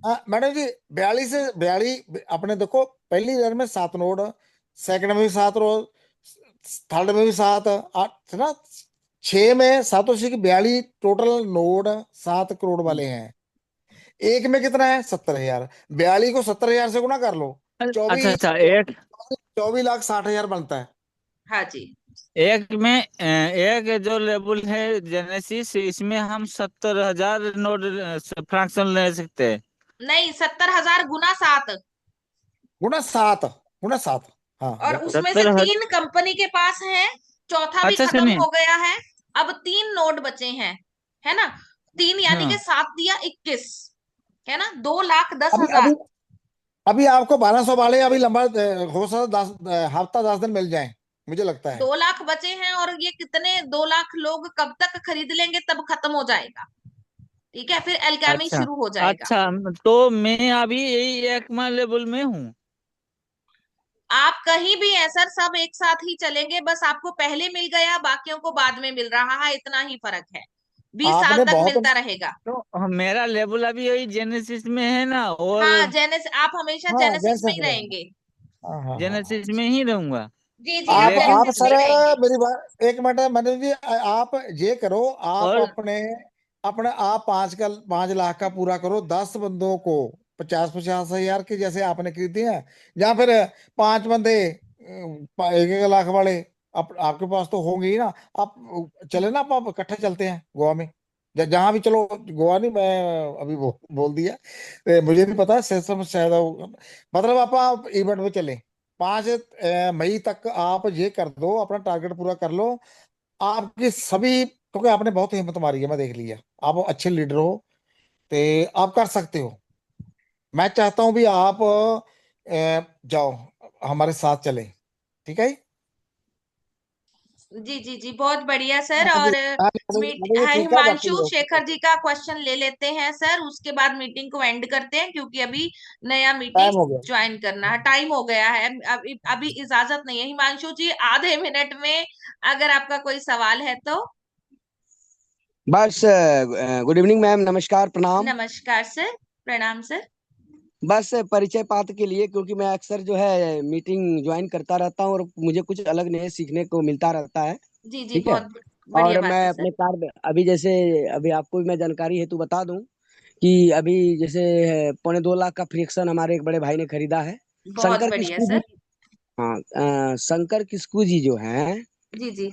हाँ मैडम जी, 42 से 42 अपने देखो, पहली लेयर में 7 नोड, सेकंड में भी 7 नोड, थर्ड में भी 7, 8 है ना, 6 में 7 उसी की 42, टोटल नोड 7 करोड़ हम्म। वाले हैं। एक में कितना है? 70,000। 42 को 70,000 से गुणा कर लो। अच्छा 24, अच्छा, एक 24,60,000 बनता है। हाँ जी। एक में एक जो लेबल है जेनेसिस, इसमें हम 70,000 नोट फ्रैक्शन ले सकते हैं। नहीं, 70,000 गुना 7। गुणा 7 हाँ और बिल्कुल। उसमें से 70,000। 3 कंपनी के पास है, चौथा भी अच्छा खत्म सुनिए। हो गया है। अब 3 नोट बचे हैं, है ना। 3 यानी कि हाँ 7 दिया 21, है ना, 2,10,000। अभी अभी अभी आपको 1200 वाले अभी लंबा हो सकता 10 हफ्ता 10 दिन मिल जाए, मुझे लगता है। 2 लाख बचे हैं, और ये कितने 2 लाख लोग कब तक खरीद लेंगे, तब खत्म हो जाएगा। ठीक है, फिर एल्केमी अच्छा शुरू हो जाएगा। अच्छा, तो मैं अभी यही एक मान लेबल में हूँ। आप कहीं भी हैं सर, सब एक साथ ही चलेंगे, बस आपको पहले मिल गया, बाकियों को बाद में मिल रहा है, इतना ही फर्क है। 20 साल आपने तक बहुत। मिलता रहेगा। तो मेरा लेबल अभी यही जेनेसिस में है ना, और हाँ, जेनेस आप हमेशा हाँ जेनेसिस में जैसे ही से। रहेंगे। हाँ हाँ हाँ हाँ। जेनेसिस में ही रहूंगा। जी जी, आप आप जेनेसिस में सर, ही रहेंगे। मेरी बात एक मिनट मनोज जी, आप ये करो। आप और अपने अपने आप 5 लाख का पूरा करो, 10 बंदों को 50-50 हजार की जैसे आपने खरीदी है, या फिर 5 बंदे 1-1 लाख वाले। आपके पास तो होंगे ही ना। आप चले ना, आप इकट्ठे चलते हैं गोवा में। जहां भी चलो, गोवा नहीं, मैं अभी बोल दिया। मुझे नहीं पता सिस्टम शायद मतलब आप इवेंट में चले। 5 मई तक आप ये कर दो, अपना टारगेट पूरा कर लो। आपकी सभी, क्योंकि आपने बहुत हिम्मत मारी है, मैं देख लिया, आप अच्छे लीडर हो, तो आप कर सकते हो। मैं चाहता हूं भी आप जाओ, हमारे साथ चले। ठीक है। जी जी जी, बहुत बढ़िया सर। हाँ जी, और हाँ जी, हाँ जी, ठीक है, बाकी हिमांशु शेखर जी टाइम का क्वेश्चन ले लेते हैं सर, उसके बाद मीटिंग को एंड करते हैं, क्योंकि अभी नया मीटिंग हो गया। ज्वाइन करना है, टाइम हो गया है। अभी अभी इजाजत नहीं है हिमांशु जी, आधे मिनट में अगर आपका कोई सवाल है तो। बस गुड इवनिंग मैम, नमस्कार, प्रणाम। नमस्कार सर, प्रणाम सर। बस परिचय पात्र के लिए, क्योंकि मैं अक्सर जो है मीटिंग ज्वाइन करता रहता हूँ और मुझे कुछ अलग नए सीखने को मिलता रहता है। जी जी, ठीक है। बहुत बढ़िया और बात है मैं सर। अपने कार्य अभी जैसे, अभी आपको भी मैं जानकारी हेतु बता दूं कि अभी जैसे 2.25 लाख का फ्रिक्शन हमारे एक बड़े भाई ने खरीदा है। बहुत शंकर बढ़िया किस्कू जी। सर। हाँ, शंकर किस्कू जी जो हैं, जी जी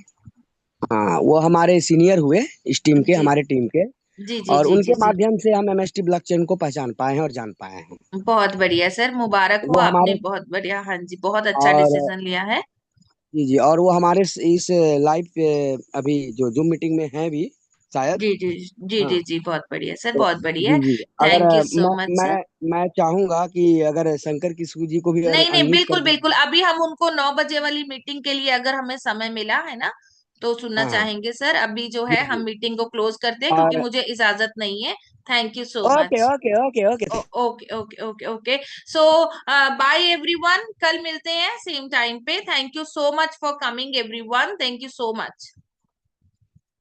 हाँ, वो हमारे सीनियर हुए इस टीम के, जी हमारे टीम के। जी जी और जी उनके जी जी, माध्यम से हम एमएसटी ब्लॉकचेन को पहचान पाए हैं और जान पाए हैं। बहुत बढ़िया सर, मुबारक हो, वो आपने हमारे बहुत बढ़िया, हाँ जी, बहुत अच्छा और डिसीजन लिया है। जी जी, और वो हमारे इस लाइव अभी जो जूम मीटिंग में है भी शायद। जी जी जी हाँ, जी जी, बहुत बढ़िया सर, तो बहुत बढ़िया। जी जी, अगर थैंक यू सो मैं मच सर। मैं मैं चाहूंगा कि अगर शंकर किस्कू जी को भी अगर नहीं नहीं, अनम्यूट कर बिल्कुल दिया। बिल्कुल, अभी हम उनको 9 बजे वाली मीटिंग के लिए अगर हमें समय मिला है ना, तो सुनना हाँ हाँ, चाहेंगे सर। अभी जो जी है हम जी, मीटिंग को क्लोज करते हैं, क्योंकि और मुझे इजाजत नहीं है। Thank you so okay much. Okay okay okay. Okay okay okay okay. So bye everyone, कल मिलते हैं सेम टाइम पे। Thank you so much for coming everyone, thank you so much.